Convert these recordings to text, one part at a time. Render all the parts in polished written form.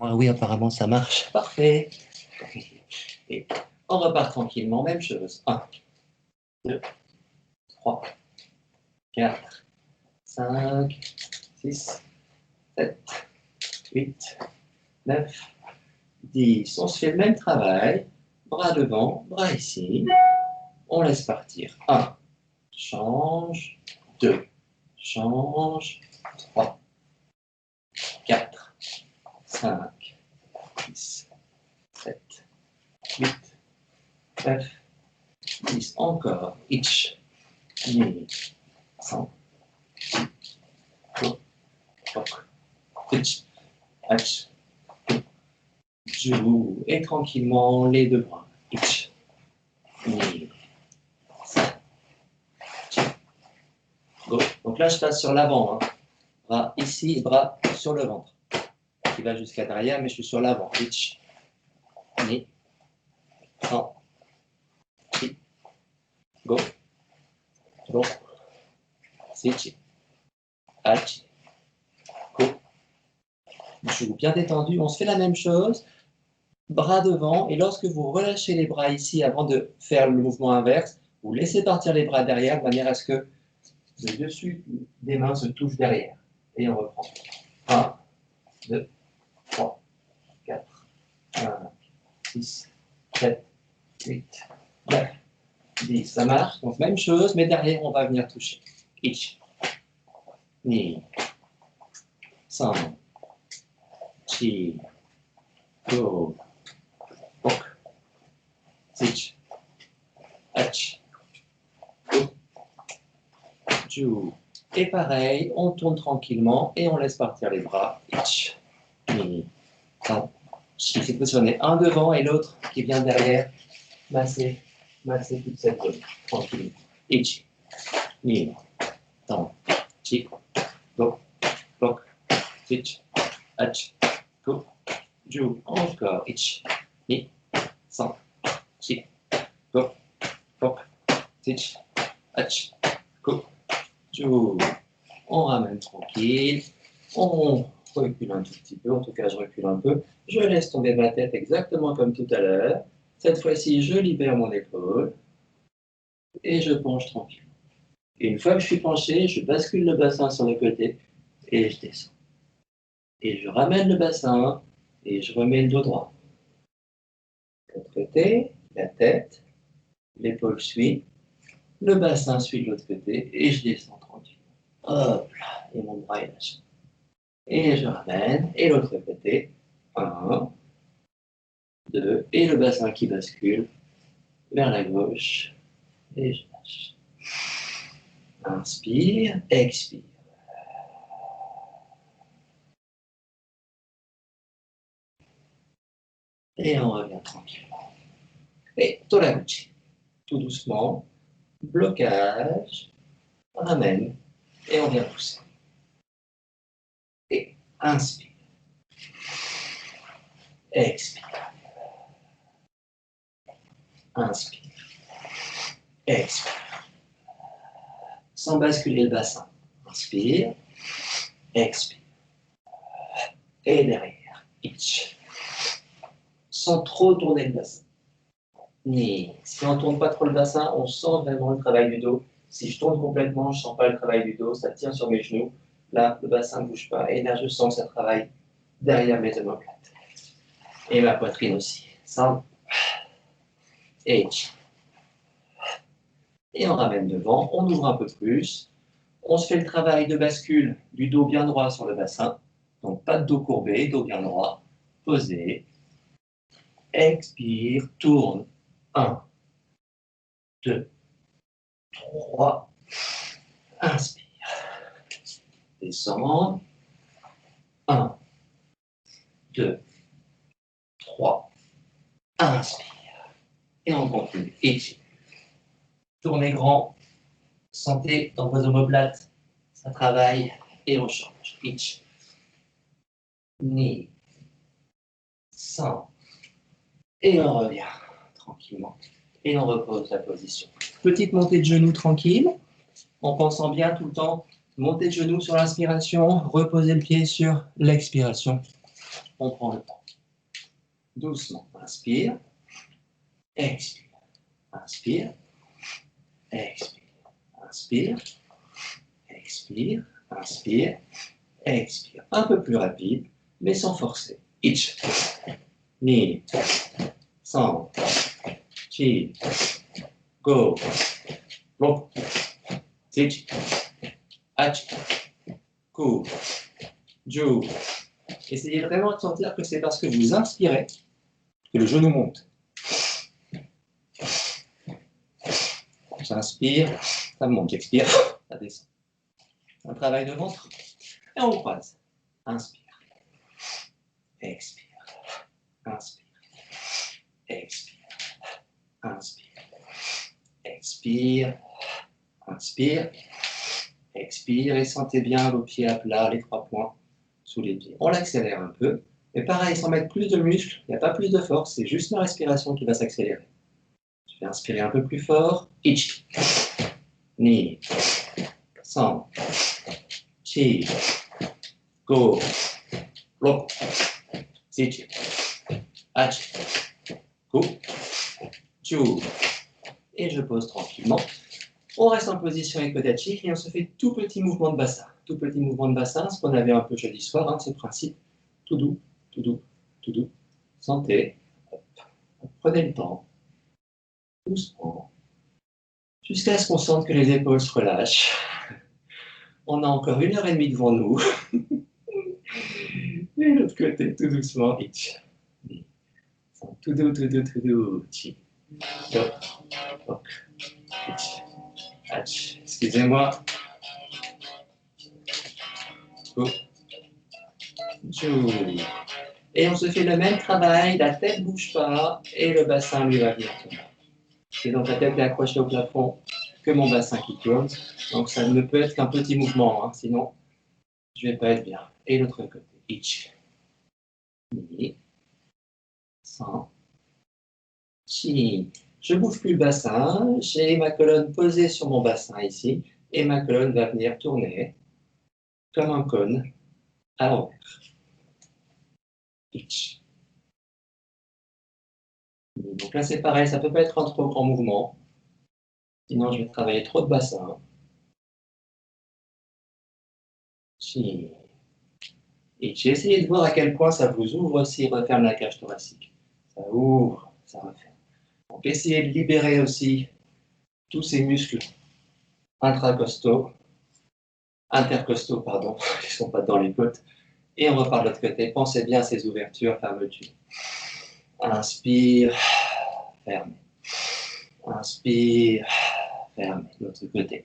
Ah oui, apparemment, ça marche. Parfait. Et on repart tranquillement. Même chose. 1, 2, 3, 4, 5, 6, 7, 8, 9, 10. On se fait le même travail. Bras devant, bras ici. On laisse partir. 1, change. 2, change. 3, 4, 5, 6, 7, 8, 9, 10. Encore. Each. Ni. 100. Each. H. Joue. Et tranquillement, les deux bras. Each. Ni. 5. Go. Donc là, je passe sur l'avant. Hein. Bras ici et bras sur le ventre. Qui va jusqu'à derrière, mais je suis sur l'avant. Each. Ni. 100. Go. Go. Switch. H. Go. Joue bien détendu. On se fait la même chose. Bras devant. Et lorsque vous relâchez les bras ici avant de faire le mouvement inverse, vous laissez partir les bras derrière de manière à ce que le dessus des mains se touche derrière. Et on reprend. 1, 2, 3, 4, 5, 6, 7, 8, 9, 10. Ça marche. Donc même chose, mais derrière, on va venir toucher. Each. Ni. 100. Chi. Go. Hook. Switch. Hatch. Go. Ju. Et pareil, on tourne tranquillement et on laisse partir les bras. Each. Ni. 100. Chi. C'est positionné un devant et l'autre qui vient derrière. Masser toute cette zone. Tranquille. Each. Ni. 100. Chi. Go. Hook. Switch. Hatch. Go. Ju. Encore. Each. Ni. 100. Chi. Go. Hook. Switch. Hatch. Go. Ju. On ramène tranquille. On recule un tout petit peu. En tout cas, je recule un peu. Je laisse tomber ma tête exactement comme tout à l'heure. Cette fois-ci, je libère mon épaule. Et je penche tranquille. Et une fois que je suis penché, je bascule le bassin sur le côté. Et je descends. Et je ramène le bassin. Et je remets le dos droit. L'autre côté, la tête, l'épaule suit, le bassin suit de l'autre côté et je descends tranquille. Hop là, et mon bras est lâché. Et je ramène, et l'autre côté, 1, 2, et le bassin qui bascule vers la gauche, et je lâche. Inspire, expire. Et on revient tranquillement. Et Toraguchi, tout doucement, blocage, ramène, et on vient pousser. Et inspire. Expire. Inspire. Expire. Sans basculer le bassin. Inspire. Expire. Et derrière. Each. Sans trop tourner le bassin. Ni. Si on ne tourne pas trop le bassin, on sent vraiment le travail du dos. Si je tourne complètement, je ne sens pas le travail du dos. Ça tient sur mes genoux. Là, le bassin ne bouge pas. Et là, je sens que ça travaille derrière mes omoplates. Et ma poitrine aussi. Sans. Each. Et on ramène devant, on ouvre un peu plus. On se fait le travail de bascule du dos bien droit sur le bassin. Donc pas de dos courbé, dos bien droit. Posé. Expire, tourne. 1, 2, 3. Inspire. Descend. 1, 2, 3. Inspire. Et on continue. Expire. Tournez grand. Sentez dans vos omoplates. Ça travaille. Et on change. Each. Ni. 100. Et on revient tranquillement. Et on repose la position. Petite montée de genoux tranquille, en pensant bien tout le temps, montée de genoux sur l'inspiration, reposer le pied sur l'expiration. on prend le temps. Doucement, inspire, expire, inspire, expire, inspire, expire, inspire, expire. Un peu plus rapide, mais sans forcer. Ich, ni, san, chi, go, rock, teach, ach, ku, ju. Essayez vraiment de sentir que c'est parce que vous inspirez que le genou monte. J'inspire, ça monte, j'expire, ça descend. Un travail de ventre. Et on croise. Inspire, expire, inspire, expire, inspire, expire, inspire, expire et sentez bien vos pieds à plat, les 3 points sous les pieds. On l'accélère un peu, mais pareil, sans mettre plus de muscles, il n'y a pas plus de force, c'est juste ma respiration qui va s'accélérer. Je vais inspirer un peu plus fort. Ich, ni, san, chi, go, rock, teach, ach, ku, ju. Et je pose tranquillement. On reste en position Ekodachi et on se fait tout petit mouvement de bassin. Tout petit mouvement de bassin, ce qu'on avait un peu jeudi soir, hein, ce principe. Tout doux, tout doux, tout doux. Sentez. Hop. Prenez le temps. Doucement. Jusqu'à ce qu'on sente que les épaules se relâchent. On a encore 1h30 devant nous. Et l'autre côté, tout doucement. Ich. Tout doux, tout doux, tout doux. Chi. Go. Ok. Ich. Ach. Excusez-moi. Go. Ju. Et on se fait le même travail, la tête ne bouge pas et le bassin lui va bien tourner. C'est donc la tête est accrochée au plafond que mon bassin qui tourne. Donc ça ne peut être qu'un petit mouvement, hein, sinon je ne vais pas être bien. Et l'autre côté. Ich. Ni. San. Chi. Je ne bouge plus le bassin, j'ai ma colonne posée sur mon bassin ici et ma colonne va venir tourner comme un cône à l'envers. Ich. Donc là c'est pareil, ça ne peut pas être un trop grand mouvement, sinon je vais travailler trop de bassin. Chi. Et j'ai essayé de voir à quel point ça vous ouvre aussi et referme la cage thoracique. Ça ouvre, ça referme. Donc essayez de libérer aussi tous ces muscles intercostaux, pardon, qui ne sont pas dans les côtes. Et on repart de l'autre côté. Pensez bien à ces ouvertures, fermetures. Inspire, fermez. Inspire, fermez. De l'autre côté.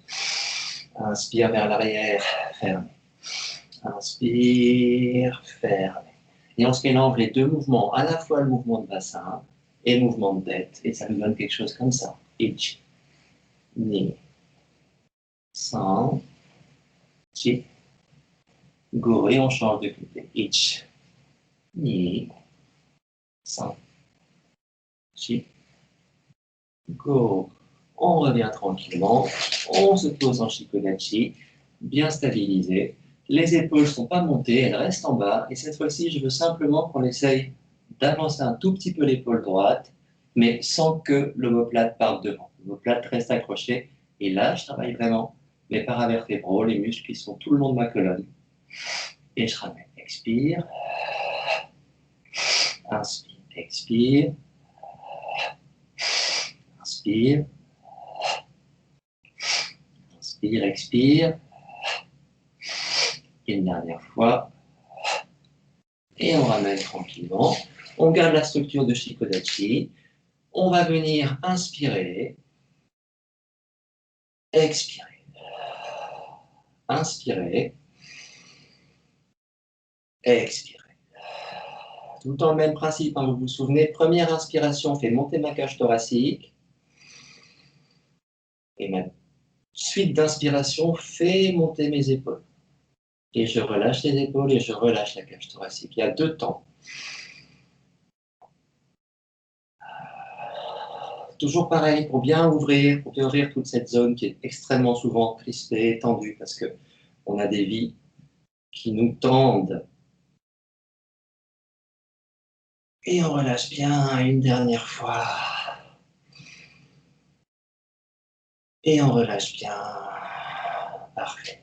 Inspire vers l'arrière, fermez. Inspire, fermez. Et on se mélange les deux mouvements, à la fois le mouvement de bassin et le mouvement de tête. Et ça nous donne quelque chose comme ça. Ich, ni, san, chi, go. Et on change de côté. Ich, ni, san, chi, go. On revient tranquillement. On se pose en Shikodachi, bien stabilisé. Les épaules ne sont pas montées, elles restent en bas. Et cette fois-ci, je veux simplement qu'on essaye d'avancer un tout petit peu l'épaule droite, mais sans que l'omoplate parte devant. L'omoplate reste accrochée. Et là, je travaille vraiment mes paravertébraux, les muscles qui sont tout le long de ma colonne. Et je ramène. Expire. Inspire. Expire. Inspire. Inspire, expire. Et une dernière fois. Et on ramène tranquillement. On garde la structure de Shikodachi. On va venir inspirer. Expirer. Inspirer. Expirer. Tout le temps le même principe, hein, vous vous souvenez, première inspiration fait monter ma cage thoracique. Et ma suite d'inspiration fait monter mes épaules. Et je relâche les épaules et je relâche la cage thoracique. Il y a 2 temps. Toujours pareil, pour bien ouvrir toute cette zone qui est extrêmement souvent crispée, tendue, parce qu'on a des vies qui nous tendent Et on relâche bien une dernière fois. Et on relâche bien. Parfait.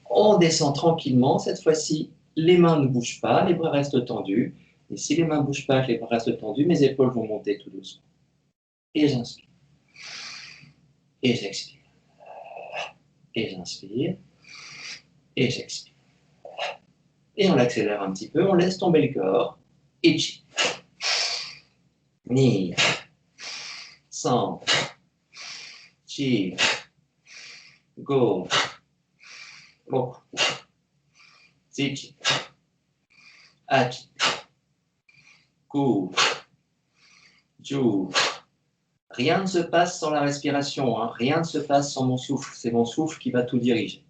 On descend tranquillement. Cette fois-ci, les mains ne bougent pas, les bras restent tendus. Et si les mains ne bougent pas, que les bras restent tendus, mes épaules vont monter tout doucement. Et j'inspire. Et j'expire. Et j'inspire. Et j'expire. Et on l'accélère un petit peu, on laisse tomber le corps. Ichi. Ni. San. Chi. Go. Roku. Zichi. Achi. Ku. Ju. Rien ne se passe sans la respiration, hein. Rien ne se passe sans mon souffle. C'est mon souffle qui va tout diriger.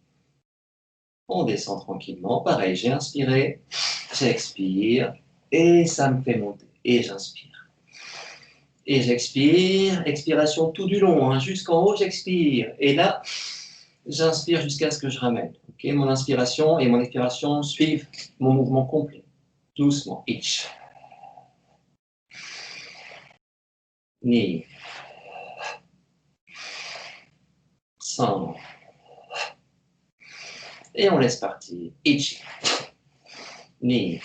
On descend tranquillement. Pareil, j'ai inspiré, j'expire, et ça me fait monter. Et j'inspire. Et j'expire. Expiration tout du long, hein. Jusqu'en haut, j'expire. Et là, j'inspire jusqu'à ce que je ramène. Okay, mon inspiration et mon expiration suivent mon mouvement complet. Doucement. Ich. Ni. San. Et on laisse partir. Ich. Ni.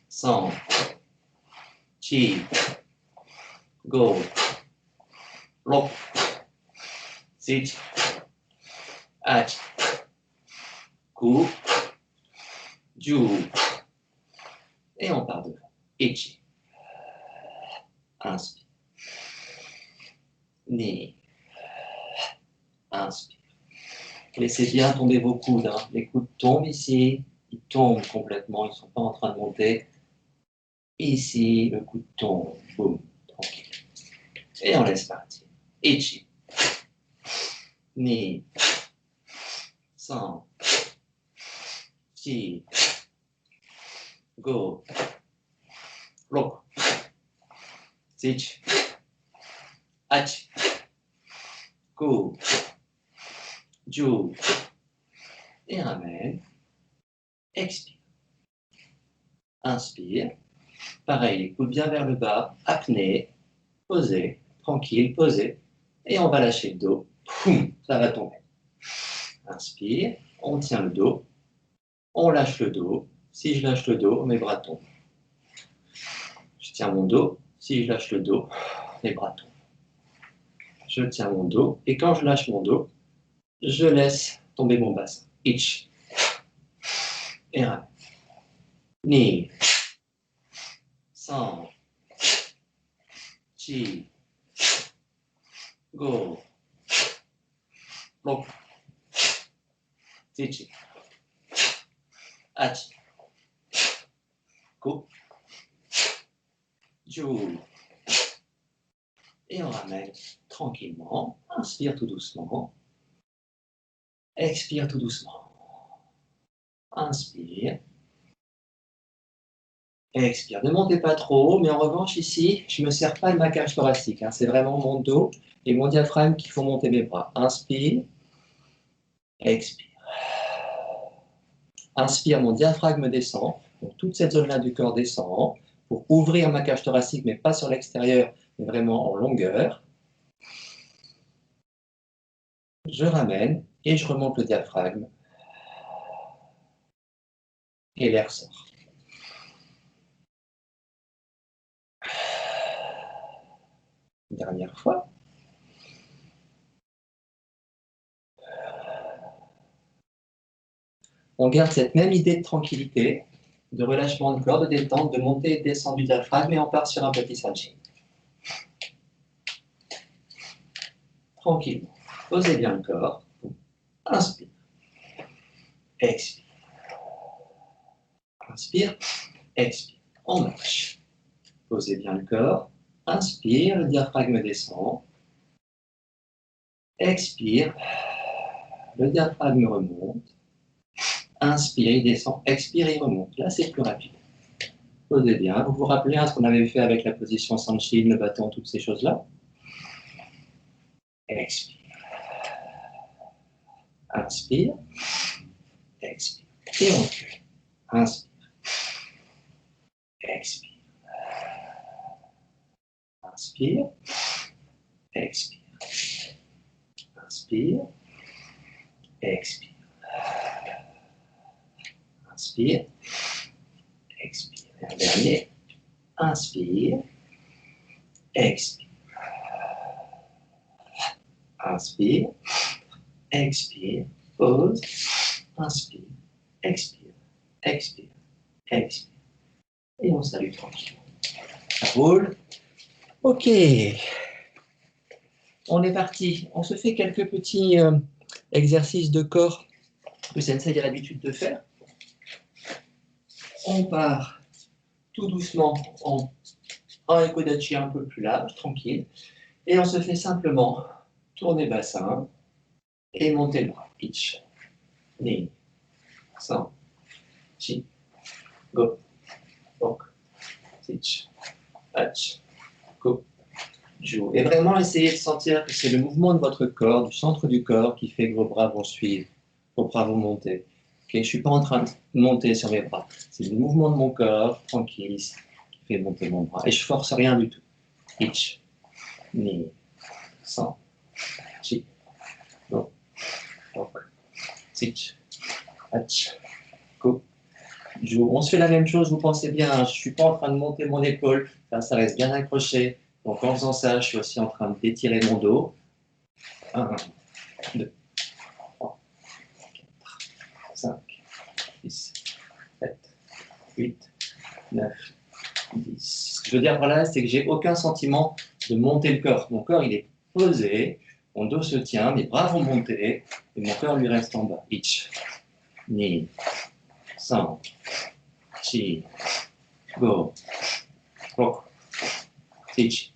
San. Chi. Go. Roku. Zichi. Achi. Ku. Ju. Et on part devant. Ichi. Inspire. Ni. Inspire. Laissez bien tomber vos coudes. Hein. Les coudes tombent ici. Ils tombent complètement. Ils ne sont pas en train de monter. Ici, le coude tombe. Boum. Tranquille. Et on laisse partir. Ichi. Ni. San. Chi. Go. Roku. Zichi. Achi. Ku. Ju. Et ramène. Expire. Inspire. Pareil, les coudes bien vers le bas. Apnée. Posez. Tranquille, posez. Et on va lâcher le dos. Poum, ça va tomber. Inspire. On tient le dos. On lâche le dos. Si je lâche le dos, mes bras tombent. Je tiens mon dos. Si je lâche le dos, mes bras tombent. Je tiens mon dos. Et quand je lâche mon dos, je laisse tomber mon bassin. Ich. Et ramène. Ni. San. Chi. Go. Roku. Zichi. Achi. Ku. Ju. Et on ramène tranquillement. Inspire tout doucement. Expire tout doucement. Inspire. Expire. Ne montez pas trop, mais en revanche, ici, je ne me sers pas de ma cage thoracique. Hein. C'est vraiment mon dos et mon diaphragme qui font monter mes bras. Inspire. Expire. Inspire, mon diaphragme descend. Donc, toute cette zone-là du corps descend pour ouvrir ma cage thoracique, mais pas sur l'extérieur, mais vraiment en longueur. Je ramène et je remonte le diaphragme. Et l'air sort. Une dernière fois. On garde cette même idée de tranquillité, de relâchement de corps, de détente, de montée et de descente du diaphragme, et on part sur un petit Sanchin. Tranquillement. Posez bien le corps. Inspire. Expire. Inspire. Expire. On marche. Posez bien le corps. Inspire, le diaphragme descend. Expire. Le diaphragme remonte. Inspire, il descend. Expire, il remonte. Là, c'est plus rapide. Posez bien. Vous vous rappelez ce qu'on avait fait avec la position Sanchin, le bâton, toutes ces choses-là. Expire. Inspire. Expire. Et on recule. Inspire. Expire. Inspire. Expire. Inspire. Expire. Inspire. Expire. Et un dernier. Inspire. Expire. Inspire. Expire. Pause. Inspire. Expire. Expire. Expire. Et on salue tranquillement. Ça roule. Ok. On est parti. On se fait quelques petits exercices de corps que Sensei a l'habitude de faire. On part tout doucement en Ekodachi un peu plus large, tranquille. Et on se fait simplement tourner bassin et monter le bras. Ichi, ni, san, chi, go, boku, ichi, hachi, go, ju. Et vraiment essayez de sentir que c'est le mouvement de votre corps, du centre du corps, qui fait que vos bras vont suivre, vos bras vont monter. Okay, je ne suis pas en train de monter sur mes bras. C'est le mouvement de mon corps, tranquille, qui fait monter mon bras. Et je ne force rien du tout. Ichi, ni, san, chi, go, boku, ichi, hachi, go, ju. On se fait la même chose, vous pensez bien, hein, je ne suis pas en train de monter mon épaule, ça reste bien accroché. Donc en faisant ça, je suis aussi en train d'étirer mon dos. 1, 2, 3, 4, 5, 6, 7, 8, 9, 10. Ce que je veux dire par là, c'est que j'ai aucun sentiment de monter le corps. Mon corps, il est posé, mon dos se tient, mes bras vont monter, et mon corps lui reste en bas. Ichi, ni, san, chi, go, boku, ichi,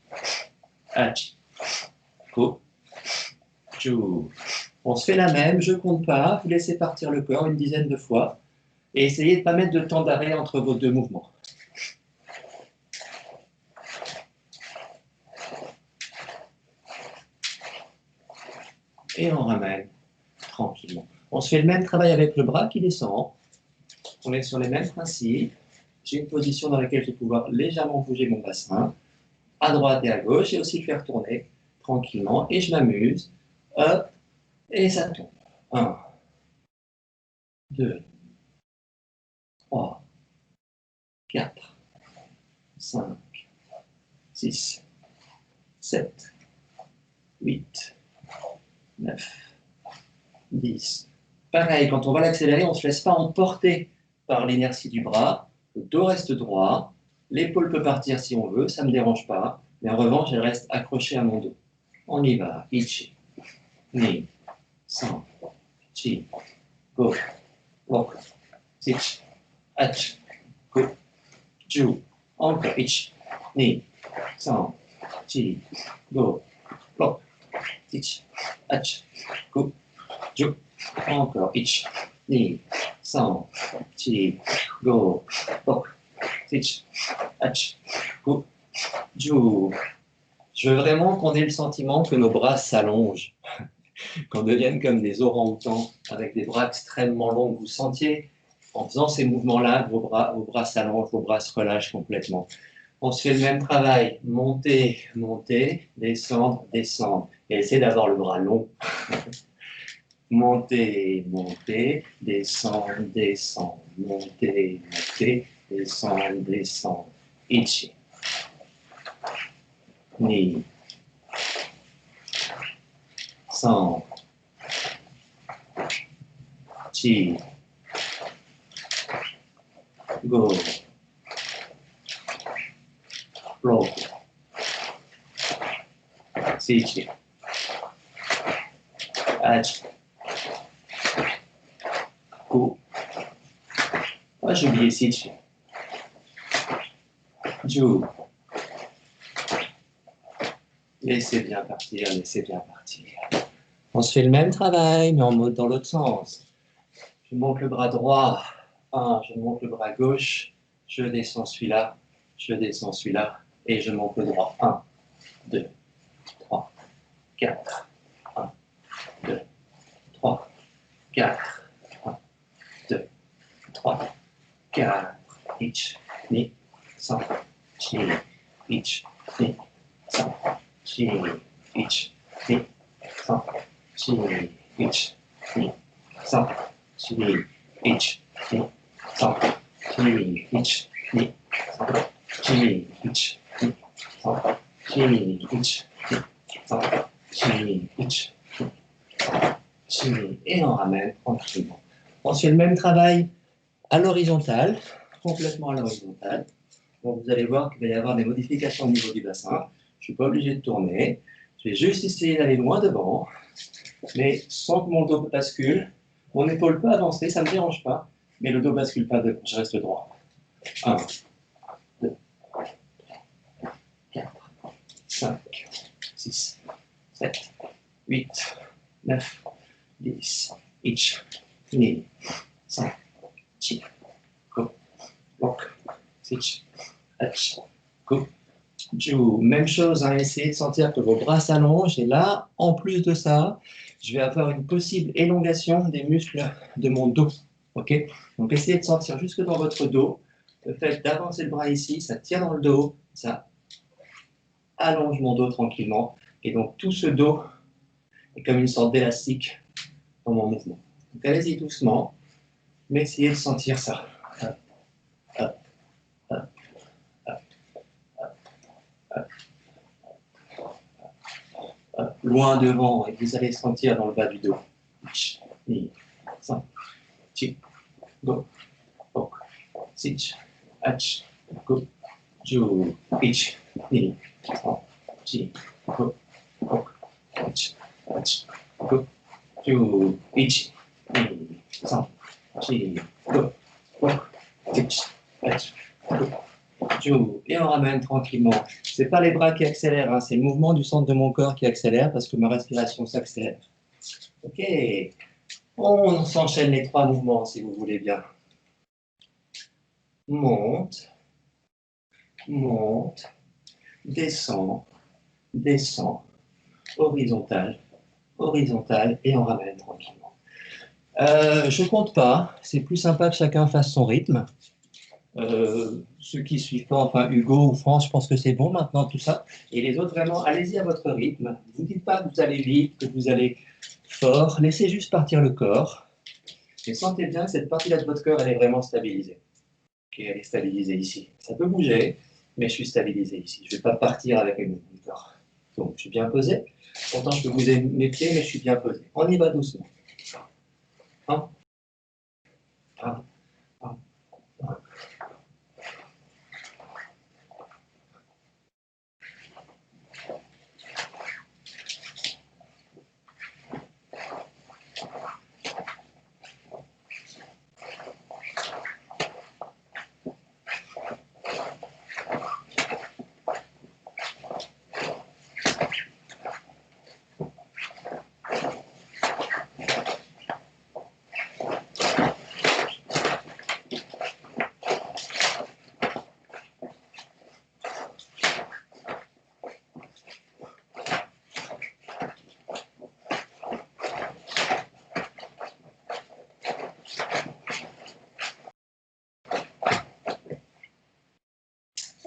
hachi, go, ju. On se fait la même, je ne compte pas, vous laissez partir le corps une dizaine de fois, et essayez de ne pas mettre de temps d'arrêt entre vos deux mouvements. Et on ramène tranquillement. On se fait le même travail avec le bras qui descend. On est sur les mêmes principes. J'ai une position dans laquelle je vais pouvoir légèrement bouger mon bassin, à droite et à gauche, et aussi le faire tourner tranquillement. Et je m'amuse. Hop, et ça tourne. 1, 2, 3, 4, 5, 6, 7, 8, 9, 10. Pareil, quand on va l'accélérer, on ne se laisse pas emporter par l'inertie du bras. Le dos reste droit. L'épaule peut partir si on veut, ça ne me dérange pas. Mais en revanche, elle reste accrochée à mon dos. On y va. Ichi, ni, san, chi, go, boku, ichi, hachi, go, ju. Encore. Ichi, ni, san, chi, go, boku, ichi, hachi, go, ju. Encore. Ichi, ni, san, chi, go, boku, ichi, hachi, go, ju. Je veux vraiment qu'on ait le sentiment que nos bras s'allongent, qu'on devienne comme des orang-outans avec des bras extrêmement longs. Vous sentiez, en faisant ces mouvements-là, que vos bras s'allongent, vos bras se relâchent complètement. On se fait le même travail, monter, monter, descendre, descendre. Et essayez d'avoir le bras long. Monter, monter, descendre, descendre, monter, monter, descendre, descendre. Ichi, ni, san, chi, go, boku, ichi, hachi, go. Ah, j'ai oublié ichi. Ju. Laissez bien partir, laissez bien partir. On se fait le même travail, mais en mode dans l'autre sens. Je monte le bras droit. 1, je monte le bras gauche. Je descends celui-là. Je descends celui-là. Et je monte le droit. 1, 2, 3, 4. 1, 2, 3, 4. 1, 2, 3, 4. Ichi, ni, san, chi, ichi, ni, 3, chi, ich, ni, 3, chi, ich, ni, 3, chi, ich, ni, 3, chi, ich, ni, 3, chi, ich, ni, 3, chi, ich, ni, 3, chi, ich, ni, 3, chi, et on ramène tranquillement. On fait le même travail à l'horizontale, complètement à l'horizontale. Donc vous allez voir qu'il va y avoir des modifications au niveau du bassin. Je ne suis pas obligé de tourner. Je vais juste essayer d'aller loin devant, mais sans que mon dos bascule. Mon épaule peut avancer, ça ne me dérange pas, mais le dos ne bascule pas devant, je reste droit. 1, 2, 4, 5, 6, 7, 8, 9, 10, ich, ni, 5, chi, go, lock, sich, hach, go, ju. Même chose, hein, essayez de sentir que vos bras s'allongent, et là, en plus de ça, je vais avoir une possible élongation des muscles de mon dos. Ok? Donc essayez de sentir jusque dans votre dos, le fait d'avancer le bras ici, ça tire dans le dos, ça allonge mon dos tranquillement, et donc tout ce dos est comme une sorte d'élastique dans mon mouvement. Donc allez-y doucement, mais essayez de sentir ça. Hop, hop, hop, hop, hop, hop. Loin devant, et vous allez sentir dans le bas du dos. Ich, ni, 5, chi, go, ok, sich, hach, go, ju, ich, ni, 3, chi, go, ok, sich, hach, go, ju, ich, ni, 3, chi, go, ok, sich, hach, go, ju. Et on ramène tranquillement. Ce n'est pas les bras qui accélèrent, hein, c'est le mouvement du centre de mon corps qui accélère parce que ma respiration s'accélère. Ok, on s'enchaîne les 3 mouvements si vous voulez bien. Monte, monte, descend, descend, horizontal, horizontal, et on ramène tranquillement. Je ne compte pas, c'est plus sympa que chacun fasse son rythme. Ceux qui ne suivent pas, enfin Hugo ou France, je pense que c'est bon maintenant tout ça. Et les autres, vraiment, allez-y à votre rythme. Ne vous dites pas que vous allez vite, que vous allez fort. Laissez juste partir le corps. Et sentez bien que cette partie-là de votre corps, elle est vraiment stabilisée. Ok, elle est stabilisée ici. Ça peut bouger, mais je suis stabilisé ici. Je ne vais pas partir avec mes mouvements du corps. Donc, je suis bien posé. Pourtant, je peux bouger mes pieds, mais je suis bien posé. On y va doucement. 1, 1, 1, 1.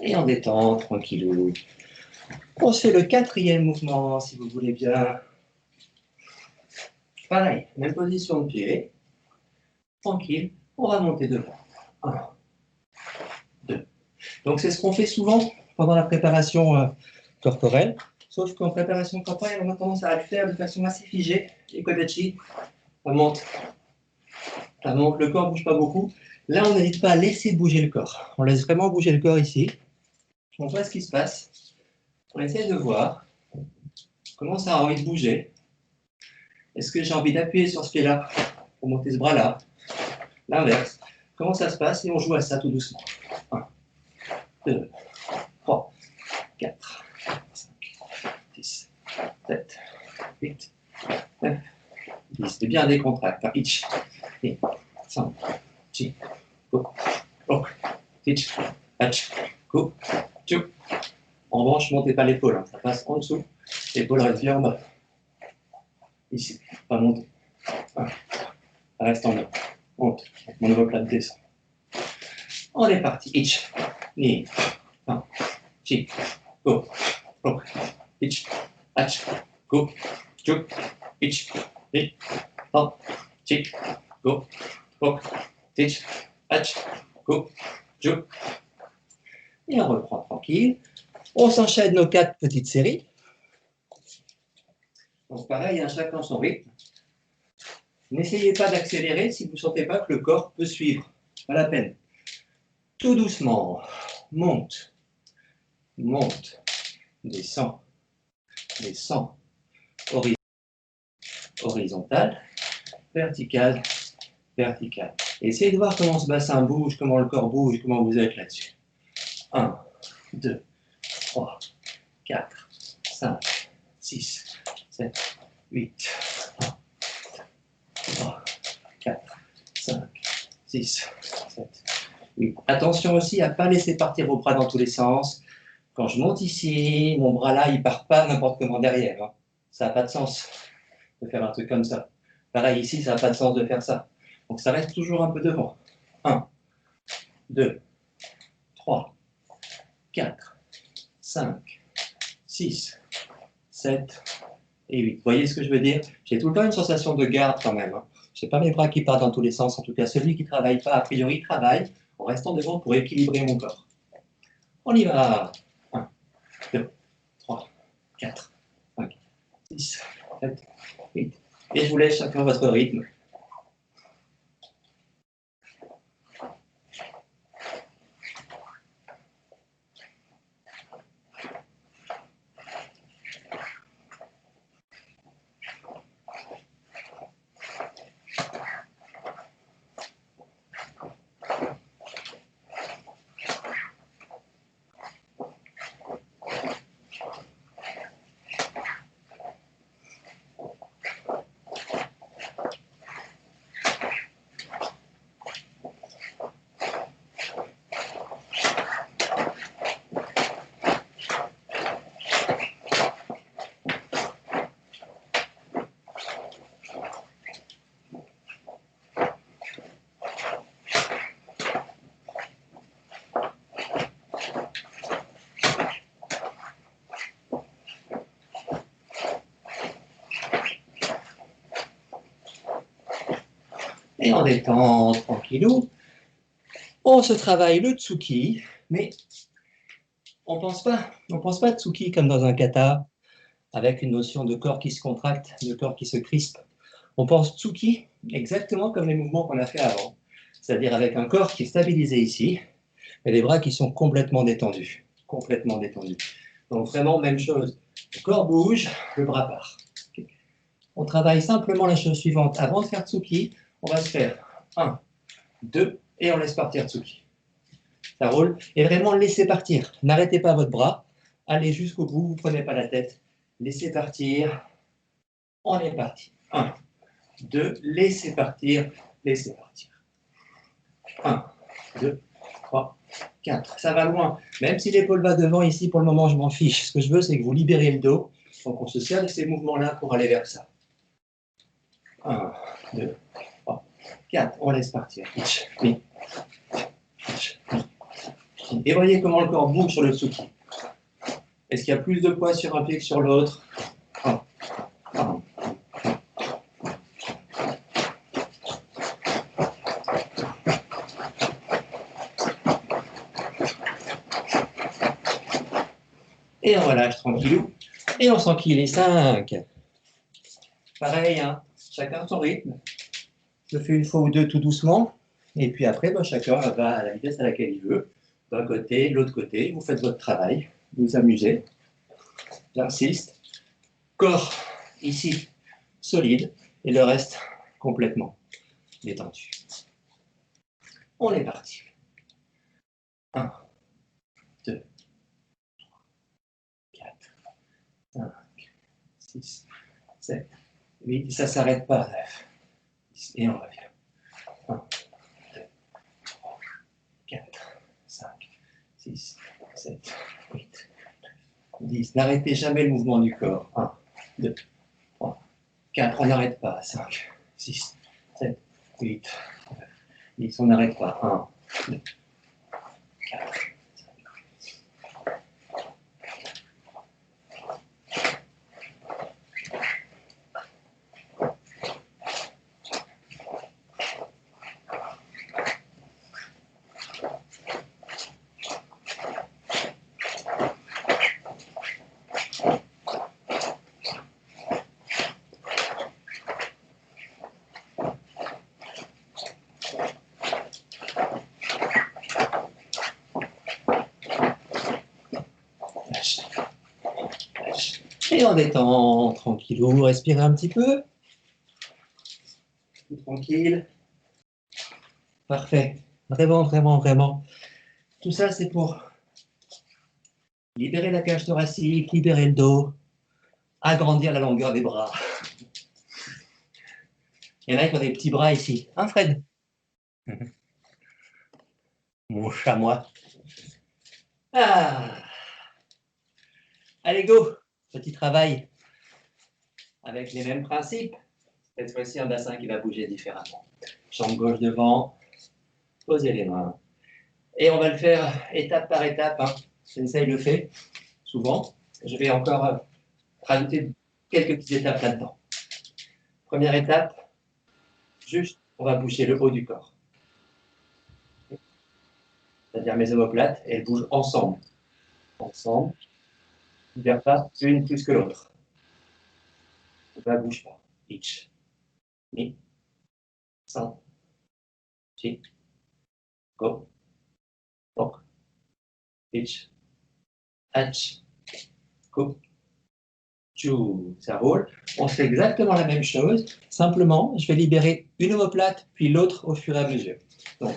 Et on détend, tranquillou. On se fait le 4e mouvement, si vous voulez bien. Pareil, même position de pied. Tranquille, on va monter devant. 1, 2. Donc c'est ce qu'on fait souvent pendant la préparation corporelle. Sauf qu'en préparation corporelle, on a tendance à le faire de façon assez figée. Et Kodachi, ça monte. Ça monte, le corps ne bouge pas beaucoup. Là, on n'hésite pas à laisser bouger le corps. On laisse vraiment bouger le corps ici. On voit ce qui se passe. On essaie de voir comment ça a envie de bouger. Est-ce que j'ai envie d'appuyer sur ce pied-là pour monter ce bras-là? L'inverse. Comment ça se passe? Et on joue à ça tout doucement. 1, 2, 3, 4, 5, 6, 7, 8, 9, 10. C'est bien décontracté. Ich, ni, 5, chi, go, ok, ich, hach, go, chu. En revanche, ne montez pas l'épaule, hein. Ça passe en dessous. L'épaule reste bien en bas. Ici, pas monter. Voilà. Ça reste en bas. Monte. Mon omoplate descend. On est parti. Ich, ni, 1, chi, go, go, ich, ach, go, juk, ich, ni, hop, chik, go, hop, ich, ach, go, juk. Et on reprend tranquille. On s'enchaîne nos 4 petites séries. Donc pareil, chacun son rythme. N'essayez pas d'accélérer si vous ne sentez pas que le corps peut suivre. Pas la peine. Tout doucement, monte, monte, descend, descend, horizontal, vertical, vertical. Essayez de voir comment ce bassin bouge, comment le corps bouge, comment vous êtes là-dessus. 1, 2, 3, 4, 5, 6, 7, 8, 3, 4, 5, 6, 7, 8. Attention aussi à ne pas laisser partir vos bras dans tous les sens. Quand je monte ici, mon bras là, il ne part pas n'importe comment derrière. Hein. Ça n'a pas de sens de faire un truc comme ça. Pareil ici, ça n'a pas de sens de faire ça. Donc ça reste toujours un peu devant. 1, 2, 3, 4, 5, 6, 7 et 8. Vous voyez ce que je veux dire? J'ai tout le temps une sensation de garde quand même. Hein. Je n'ai pas mes bras qui partent dans tous les sens. En tout cas, celui qui ne travaille pas, a priori, travaille en restant devant pour équilibrer mon corps. On y va. 1, 2, 3, 4, 5, 6, 7, 8. Et je vous laisse chacun votre rythme. Et en étant tranquillou, on se travaille le Tsuki, mais on ne pense pas Tsuki comme dans un kata, avec une notion de corps qui se contracte, de corps qui se crispe. On pense Tsuki exactement comme les mouvements qu'on a fait avant, c'est-à-dire avec un corps qui est stabilisé ici, et les bras qui sont complètement détendus, complètement détendus. Donc vraiment, même chose, le corps bouge, le bras part. Okay. On travaille simplement la chose suivante. Avant de faire Tsuki, on va se faire 1, 2, et on laisse partir Tsuki. Ça roule. Et vraiment, laissez partir. N'arrêtez pas votre bras. Allez jusqu'au bout, vous ne prenez pas la tête. Laissez partir. On est parti. 1, 2, laissez partir. Laissez partir. 1, 2, 3, 4. Ça va loin. Même si l'épaule va devant, ici, pour le moment, je m'en fiche. Ce que je veux, c'est que vous libérez le dos. Donc, on se sert de ces mouvements-là pour aller vers ça. 1, 2, 3, 4. On laisse partir. Et voyez comment le corps bouge sur le Tsuki. Est-ce qu'il y a plus de poids sur un pied que sur l'autre? Et on relâche tranquillou. Et on s'enquille les 5. Pareil, hein, chacun son rythme. Je le fais une fois ou deux tout doucement. Et puis après, chacun va à la vitesse à laquelle il veut. D'un côté, de l'autre côté. Vous faites votre travail. Vous vous amusez. J'insiste. Corps ici, solide. Et le reste, complètement détendu. On est parti. 1, 2, 4, 5, 6, 7, 8. Ça ne s'arrête pas. 9, 10. Et on revient. 1, 2, 3, 4, 5, 6, 7, 8, 10. N'arrêtez jamais le mouvement du corps. 1, 2, 3, 4. On n'arrête pas. 5, 6, 7, 8, 9, 10. On n'arrête pas. 1, 2, 4, Et en étant tranquillou, respirez un petit peu. Tranquille. Parfait. Vraiment, vraiment, vraiment. Tout ça, c'est pour libérer la cage thoracique, libérer le dos, agrandir la longueur des bras. Il y en a qui ont des petits bras ici. Hein, Fred? Mon chamois. Ah. Allez, go. Petit travail avec les mêmes principes. Cette fois-ci, un bassin qui va bouger différemment. Jambe gauche devant. Posez les mains. Et on va le faire étape par étape. Hein. Sensei le fait souvent. Je vais encore rajouter quelques petites étapes là-dedans. Première étape, juste, on va bouger le haut du corps. C'est-à-dire mes omoplates, elles bougent ensemble. Ensemble. Il n'y a pas une plus que l'autre. Ne bouge pas. Ich. Ni. San. Chi. Go. Ok. Ich. Ach. Go. Tchou. Ça roule. On fait exactement la même chose. Simplement, je vais libérer une omoplate, puis l'autre au fur et à mesure. Donc,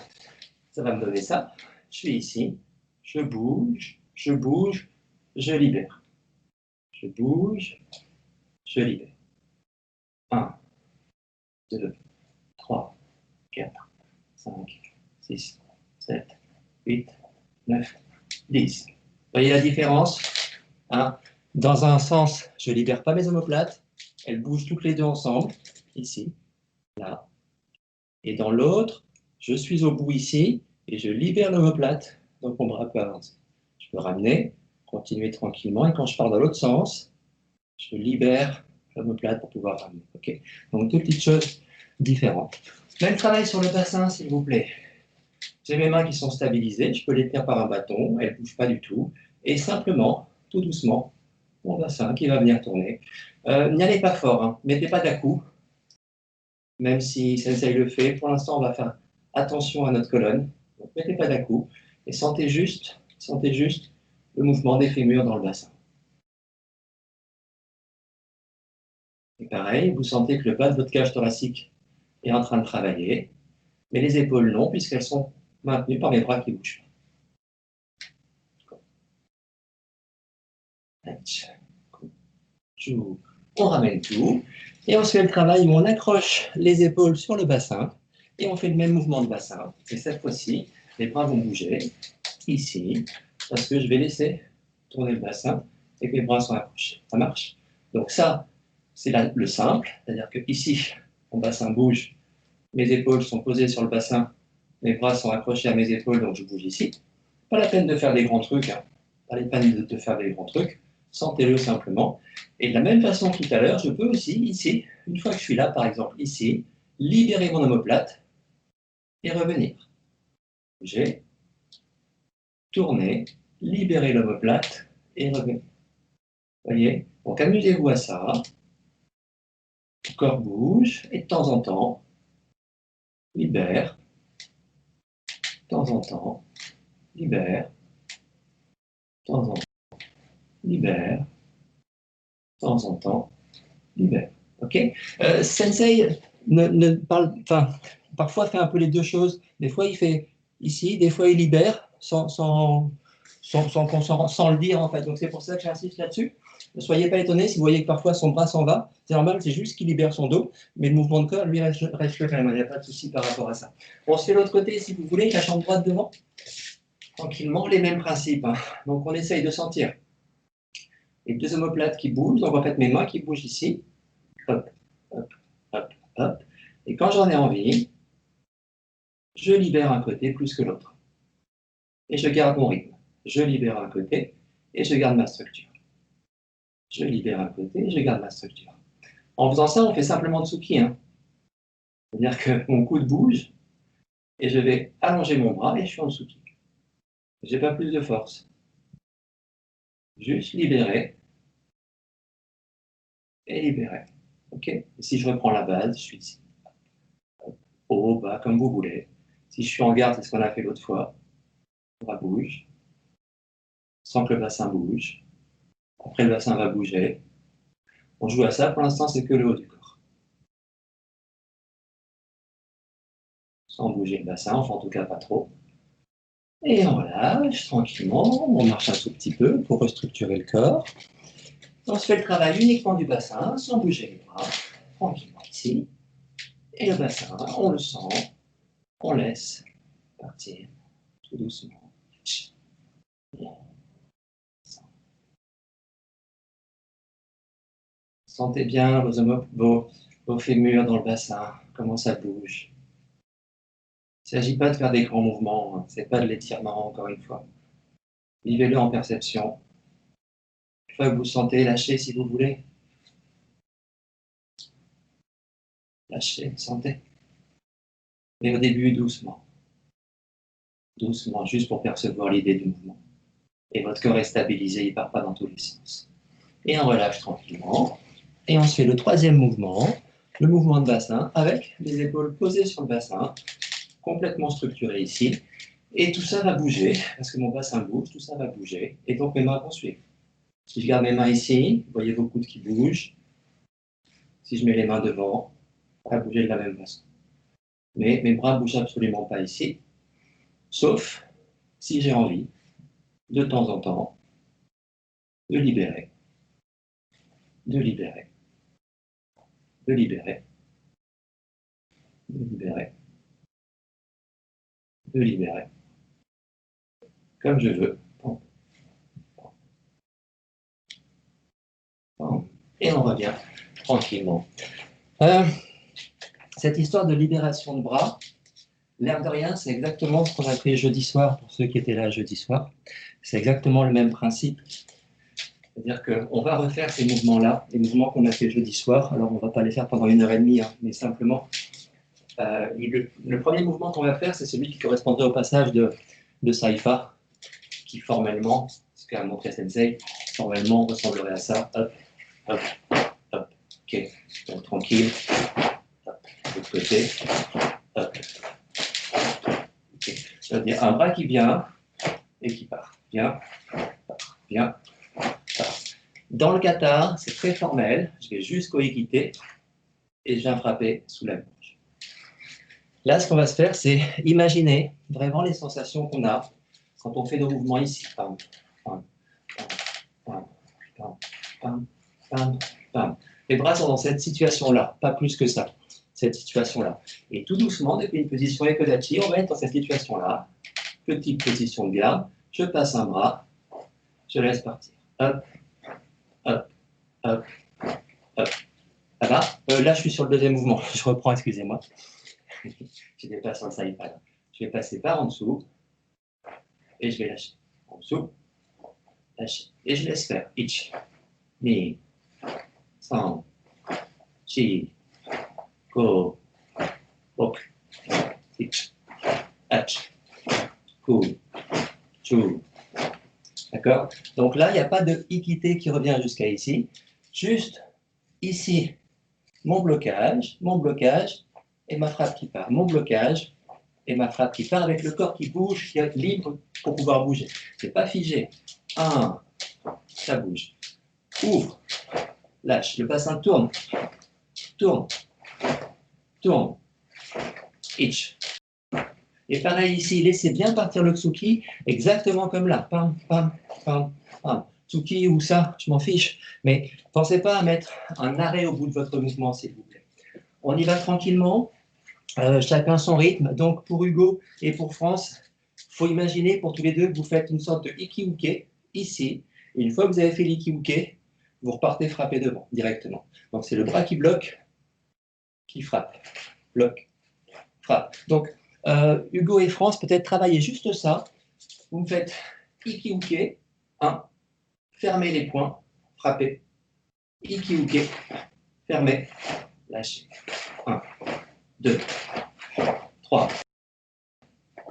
ça va me donner ça. Je suis ici. Je bouge. Je bouge. Je libère. Je bouge. Je libère. 1, 2, 3, 4, 5, 6, 7, 8, 9, 10. Vous voyez la différence, hein? Dans un sens, je ne libère pas mes omoplates, elles bougent toutes les deux ensemble, ici, là. Et dans l'autre, je suis au bout ici, et je libère l'omoplate, donc mon bras peut avancer. Je peux ramener, continuer tranquillement, et quand je pars dans l'autre sens, je libère l'omoplate pour pouvoir ramener. Okay. Donc deux petites choses différentes. Même travail sur le bassin, s'il vous plaît. J'ai mes mains qui sont stabilisées, je peux les tenir par un bâton, elles ne bougent pas du tout. Et simplement, tout doucement, mon bassin qui va venir tourner. N'y allez pas fort, hein. Mettez pas d'à-coups, même si Sensei le fait. Pour l'instant, on va faire attention à notre colonne. Donc, mettez pas d'à-coups et sentez juste le mouvement des fémurs dans le bassin. Et pareil, vous sentez que le bas de votre cage thoracique est en train de travailler, mais les épaules non, puisqu'elles sont maintenues par mes bras qui bougent. On ramène tout, et on se fait le travail où on accroche les épaules sur le bassin, et on fait le même mouvement de bassin. Et cette fois-ci, les bras vont bouger, ici, parce que je vais laisser tourner le bassin, et que mes bras sont accrochés. Ça marche? Donc ça, c'est le simple, c'est-à-dire que ici, mon bassin bouge, mes épaules sont posées sur le bassin, mes bras sont accrochés à mes épaules, donc je bouge ici. Pas la peine de faire des grands trucs, hein. Pas la peine de faire des grands trucs. Sentez-le simplement. Et de la même façon que tout à l'heure, je peux aussi, ici, une fois que je suis là, par exemple, ici, libérer mon omoplate et revenir. J'ai tourné, libéré l'omoplate et revenir. Vous voyez? Donc amusez-vous à ça. Le corps bouge et de temps en temps, libère. De temps en temps, libère. De temps en temps, libère. De temps en temps, libère. Ok? Sensei ne parle, enfin, parfois fait un peu les deux choses. Des fois, il fait ici, des fois, il libère sans le dire, en fait. Donc, c'est pour ça que j'insiste là-dessus. Ne soyez pas étonnés si vous voyez que parfois son bras s'en va. C'est normal, c'est juste qu'il libère son dos, mais le mouvement de corps, lui, reste le même. Il n'y a pas de souci par rapport à ça. On se fait l'autre côté, si vous voulez, la jambe droite devant. Tranquillement, les mêmes principes. Hein. Donc, on essaye de sentir les deux omoplates qui bougent. Donc, en fait, mes mains qui bougent ici. Hop, hop, hop, hop. Et quand j'en ai envie, je libère un côté plus que l'autre. Et je garde mon rythme. Je libère un côté et je garde ma structure. Je libère un côté et je garde ma structure. En faisant ça, on fait simplement Tsuki. Hein. C'est-à-dire que mon coude bouge et je vais allonger mon bras et je suis en Tsuki. Je n'ai pas plus de force. Juste libérer et libérer. Ok? Et si je reprends la base, je suis ici. Haut, bas, comme vous voulez. Si je suis en garde, c'est ce qu'on a fait l'autre fois. Le bras bouge, sans que le bassin bouge. Après, le bassin va bouger. On joue à ça, pour l'instant, c'est que le haut du corps. Sans bouger le bassin, enfin en tout cas pas trop. Et on relâche tranquillement, on marche un tout petit peu pour restructurer le corps. On se fait le travail uniquement du bassin, sans bouger les bras, tranquillement ici. Et le bassin, on le sent, on laisse partir tout doucement. Sentez bien vos fémurs dans le bassin, comment ça bouge. Il ne s'agit pas de faire des grands mouvements, hein. Ce n'est pas de l'étirement, encore une fois. Vivez-le en perception. Une fois que vous sentez, lâchez si vous voulez. Lâchez, sentez. Mais au début, doucement. Doucement, juste pour percevoir l'idée du mouvement. Et votre corps est stabilisé, il ne part pas dans tous les sens. Et on relâche tranquillement. Et on se fait le troisième mouvement, le mouvement de bassin, avec les épaules posées sur le bassin, complètement structuré ici. Et tout ça va bouger, parce que mon bassin bouge, tout ça va bouger. Et donc mes mains vont suivre. Si je garde mes mains ici, vous voyez vos coudes qui bougent. Si je mets les mains devant, ça va bouger de la même façon. Mais mes bras ne bougent absolument pas ici, sauf si j'ai envie, de temps en temps, de libérer, de libérer, de libérer, de libérer, de libérer, comme je veux. Et on revient tranquillement. Cette histoire de libération de bras, l'air de rien, c'est exactement ce qu'on a fait jeudi soir, pour ceux qui étaient là jeudi soir. C'est exactement le même principe. C'est-à-dire qu'on va refaire ces mouvements-là, les mouvements qu'on a fait jeudi soir. Alors, on ne va pas les faire pendant 1h30, hein, mais simplement, le premier mouvement qu'on va faire, c'est celui qui correspondrait au passage de Saifa, qui formellement, ce qu'a montré Sensei, formellement ressemblerait à ça. Hop, hop, hop. Ok, donc tranquille. Hop, de l'autre côté. Hop. Okay. C'est-à-dire un bras qui vient et qui part. Vient, part, vient, part. Dans le kata, c'est très formel. Je vais jusqu'au ikite et je viens frapper sous la gorge. Là, ce qu'on va se faire, c'est imaginer vraiment les sensations qu'on a quand on fait nos mouvements ici. Pam, pam, pam, pam, pam, pam, pam. Les bras sont dans cette situation-là, pas plus que ça. Cette situation-là. Et tout doucement, depuis une position Ekodachi, on va être dans cette situation-là. Petite position de garde. Je passe un bras. Je laisse partir. Hop, hop, hop, hop. Ça va là, je suis sur le deuxième mouvement. Je reprends, excusez-moi. Je dépasse un Saifa. Je vais passer par en dessous. Et je vais lâcher. En dessous. Lâcher. Et je laisse faire. Ich. Ni. San. Chi. Go. Ok. Ich. Hach. Ku. Chu. D'accord? Donc là, il n'y a pas de ikite qui revient jusqu'à ici. Juste ici, mon blocage et ma frappe qui part. Mon blocage et ma frappe qui part avec le corps qui bouge, qui est libre pour pouvoir bouger. Ce n'est pas figé. 1, ça bouge. Ouvre, lâche. Le bassin tourne, tourne, tourne. Itch. Et pareil ici, laissez bien partir le tsuki, exactement comme là. Pam, pam, pam, pam. Tsuki ou ça, je m'en fiche. Mais pensez pas à mettre un arrêt au bout de votre mouvement, s'il vous plaît. On y va tranquillement, chacun son rythme. Donc pour Hugo et pour France, il faut imaginer pour tous les deux que vous faites une sorte de ikiuke ici. Et une fois que vous avez fait l'ikiuke, vous repartez frapper devant directement. Donc c'est le bras qui bloque, qui frappe. Bloque, frappe. Donc Hugo et France, peut-être travailler juste ça. Vous me faites ikiuke, 1, fermez les poings, frappez. Ikiuke, fermez, lâchez. 1, 2, 3.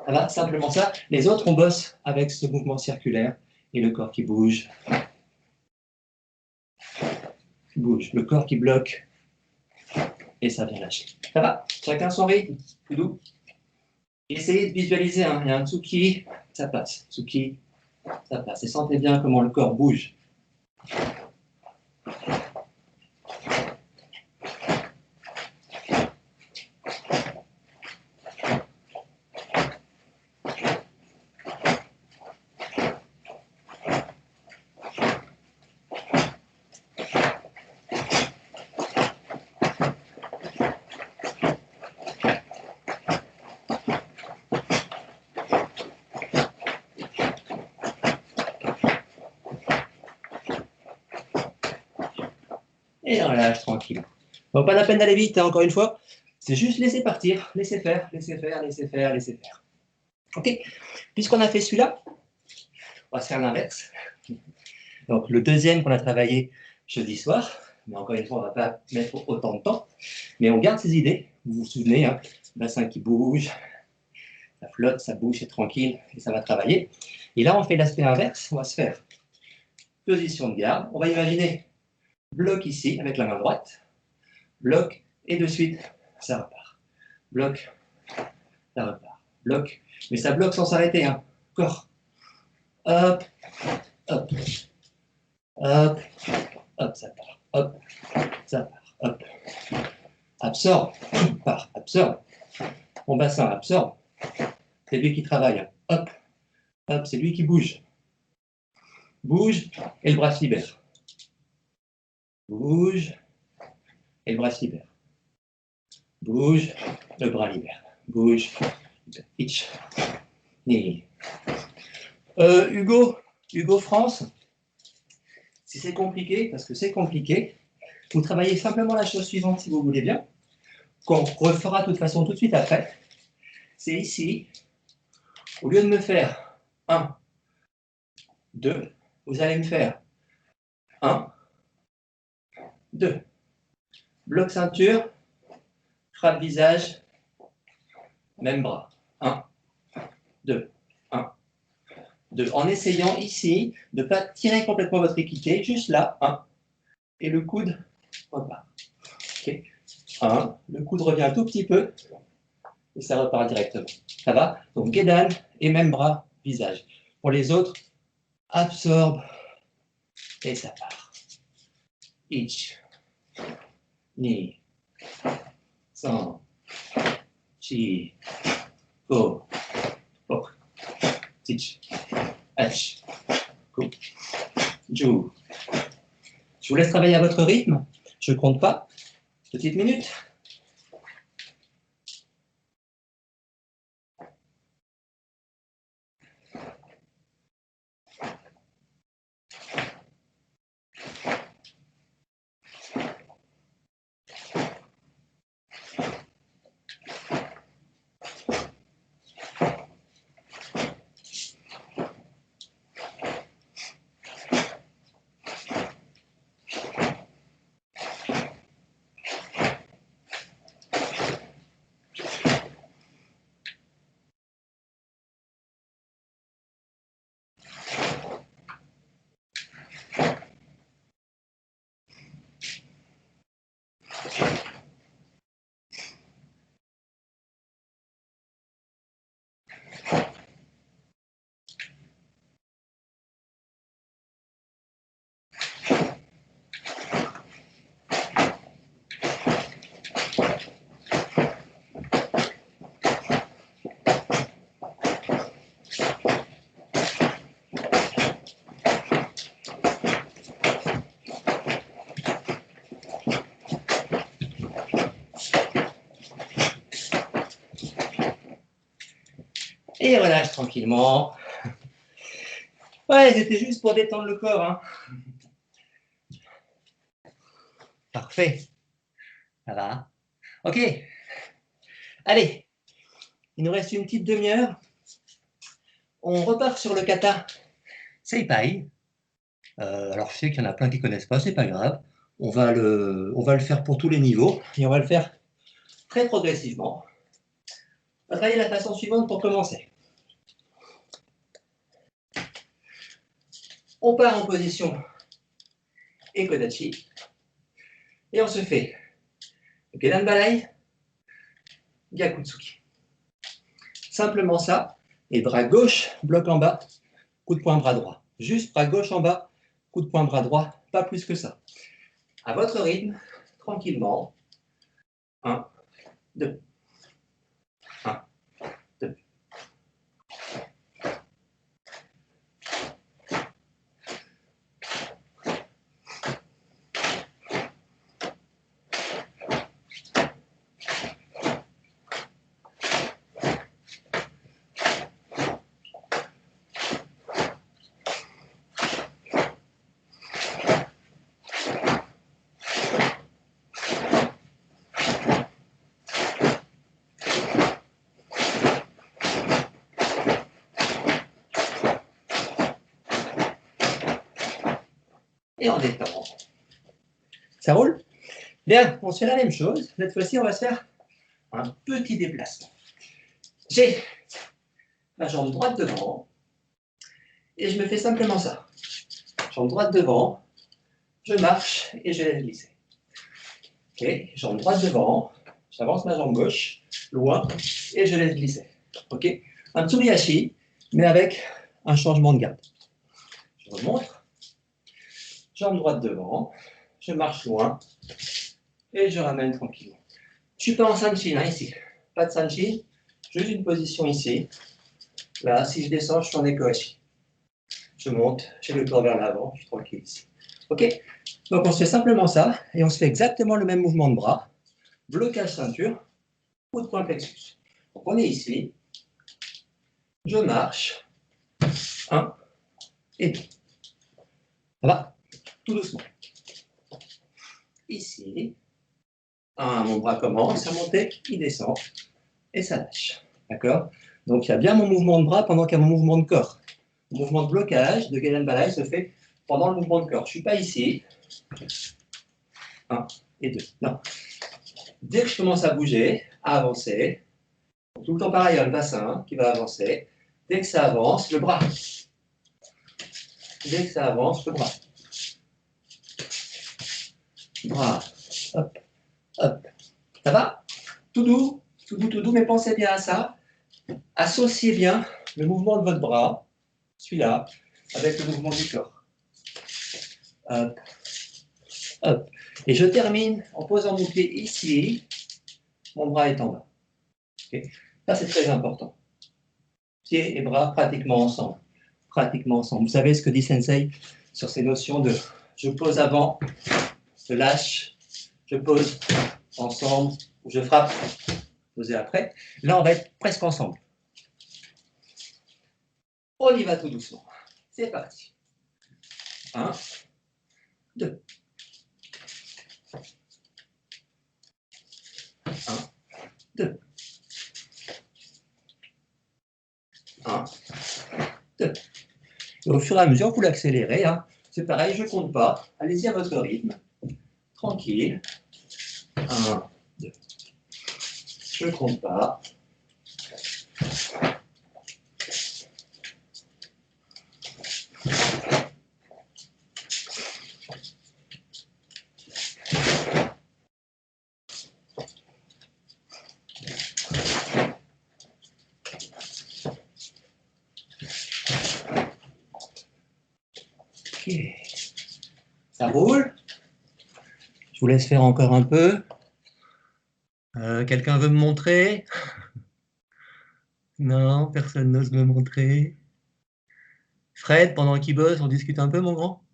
Ça va, simplement ça. Les autres, on bosse avec ce mouvement circulaire et le corps qui bouge. Qui bouge, le corps qui bloque et ça vient lâcher. Ça va? Chacun son rythme, plus doux. Essayez de visualiser, hein. Il y a un tsuki, ça passe. Tsuki, ça passe. Et sentez bien comment le corps bouge. Et on relâche tranquille. Bon, pas la peine d'aller vite, hein, encore une fois. C'est juste laisser partir, laisser faire, laisser faire, laisser faire, laisser faire. Ok. Puisqu'on a fait celui-là, on va se faire l'inverse. Donc, le deuxième qu'on a travaillé jeudi soir, mais encore une fois, on ne va pas mettre autant de temps, mais on garde ces idées. Vous vous souvenez, hein, bassin qui bouge, ça flotte, ça bouge, c'est tranquille, et ça va travailler. Et là, on fait l'aspect inverse, on va se faire position de garde. On va imaginer bloc ici, avec la main droite, bloc, et de suite, ça repart. Bloc, ça repart. Bloc, mais ça bloque sans s'arrêter, hein. Corps. Hop, hop, hop, hop, ça part. Hop, ça part. Hop. Absorbe, part, absorbe. Mon bassin absorbe. C'est lui qui travaille. Hop, hop, c'est lui qui bouge. Bouge, et le bras se libère. Bouge, et le bras se libère. Bouge, le bras libère. Bouge, itch. Ni. Hugo France, si c'est compliqué, parce que c'est compliqué, vous travaillez simplement la chose suivante si vous voulez bien, qu'on refera de toute façon tout de suite après. C'est ici, au lieu de me faire 1, 2, vous allez me faire 1, 2. Bloc ceinture, frappe visage, même bras. 1, 2, 1, 2. En essayant ici de ne pas tirer complètement votre équité, juste là, 1. Et le coude repart. Okay. 1, le coude revient un tout petit peu, et ça repart directement. Ça va? Donc guédane et même bras, visage. Pour les autres, absorbe et ça part. Ich, ni, san, chi, go, pok, tich, ach, go, ju. Je vous laisse travailler à votre rythme. Je ne compte pas. Petite minute. Et relâche tranquillement. Ouais, c'était juste pour détendre le corps. Hein. Parfait. Ça va. Ok. Allez, il nous reste une petite demi-heure. On repart sur le kata Seipai. Alors je sais qu'il y en a plein qui ne connaissent pas, c'est pas grave. On va le faire pour tous les niveaux et on va le faire très progressivement. On va travailler la façon suivante pour commencer. On part en position Ekodachi et on se fait Gedan Balai, Gyakutsuki. Simplement ça, et bras gauche, bloc en bas, coup de poing bras droit. Juste bras gauche en bas, coup de poing bras droit, pas plus que ça. À votre rythme, tranquillement. 1, 2. 1, 2. et on détend. Ça roule? Bien, on se fait la même chose. Cette fois-ci, on va se faire un petit déplacement. J'ai ma jambe droite devant et je me fais simplement ça. Jambe droite devant, je marche et je laisse glisser. Ok, jambe droite devant, j'avance ma jambe gauche, loin, et je laisse glisser. Ok, un Tsuruyashi, mais avec un changement de garde. Je remonte, jambe droite devant, je marche loin, et je ramène tranquillement. Je ne suis pas en Sanchin, hein, ici. Pas de Sanchin, juste une position ici. Là, si je descends, je suis en Ekohashi. Je monte, j'ai le corps vers l'avant, je suis tranquille ici. Ok? Donc on se fait simplement ça, et on se fait exactement le même mouvement de bras. Blocage ceinture, coup de poing plexus. Donc on est ici, je marche, 1 et 2. Ça va? Tout doucement. Ici, mon bras commence à monter, il descend, et ça lâche. D'accord? Donc il y a bien mon mouvement de bras pendant qu'il y a mon mouvement de corps. Le mouvement de blocage de Galen Balai se fait pendant le mouvement de corps. Je ne suis pas ici. 1 et 2. Non. Dès que je commence à bouger, à avancer, tout le temps pareil, il y a le bassin qui va avancer. Dès que ça avance, le bras. Dès que ça avance, le bras. Bras. Hop, hop. Ça va? Tout doux, mais pensez bien à ça. Associez bien le mouvement de votre bras, celui-là, avec le mouvement du corps. Hop, hop. Et je termine en posant mon pied ici. Mon bras est en bas. Okay. Ça, c'est très important. Pieds et bras pratiquement ensemble. Pratiquement ensemble. Vous savez ce que dit Sensei sur ces notions de je pose avant, je lâche, je pose ensemble, ou je frappe, poser après. Là, on va être presque ensemble. On y va tout doucement. C'est parti. 1, 2. 1, 2. 1, 2. Et au fur et à mesure, vous l'accélérez. Hein. C'est pareil, je ne compte pas. Allez-y à votre rythme. Tranquille. 1, 2. Je ne compte pas. Ok. Ça roule. Je vous laisse faire encore un peu. Quelqu'un veut me montrer? Non, personne n'ose me montrer. Fred, pendant qu'il bosse, on discute un peu, mon grand?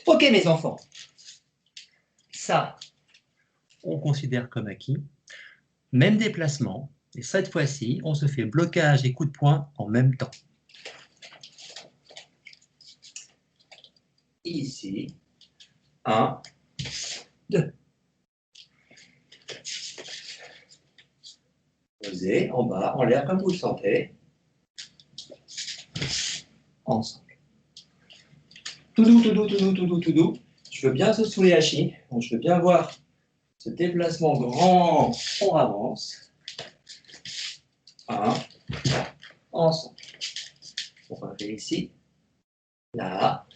Ok, mes enfants. Ça, on considère comme acquis. Même déplacement. Et cette fois-ci, on se fait blocage et coup de poing en même temps. Ici. 1, 2. Posez en bas, en l'air, comme vous le sentez. Ensemble. Tout doux, tout doux, tout doux, tout doux, tout doux. Je veux bien ce Tsuruyashi. Donc je veux bien voir ce déplacement grand. On avance. 1. Ensemble. On va faire ici. Là.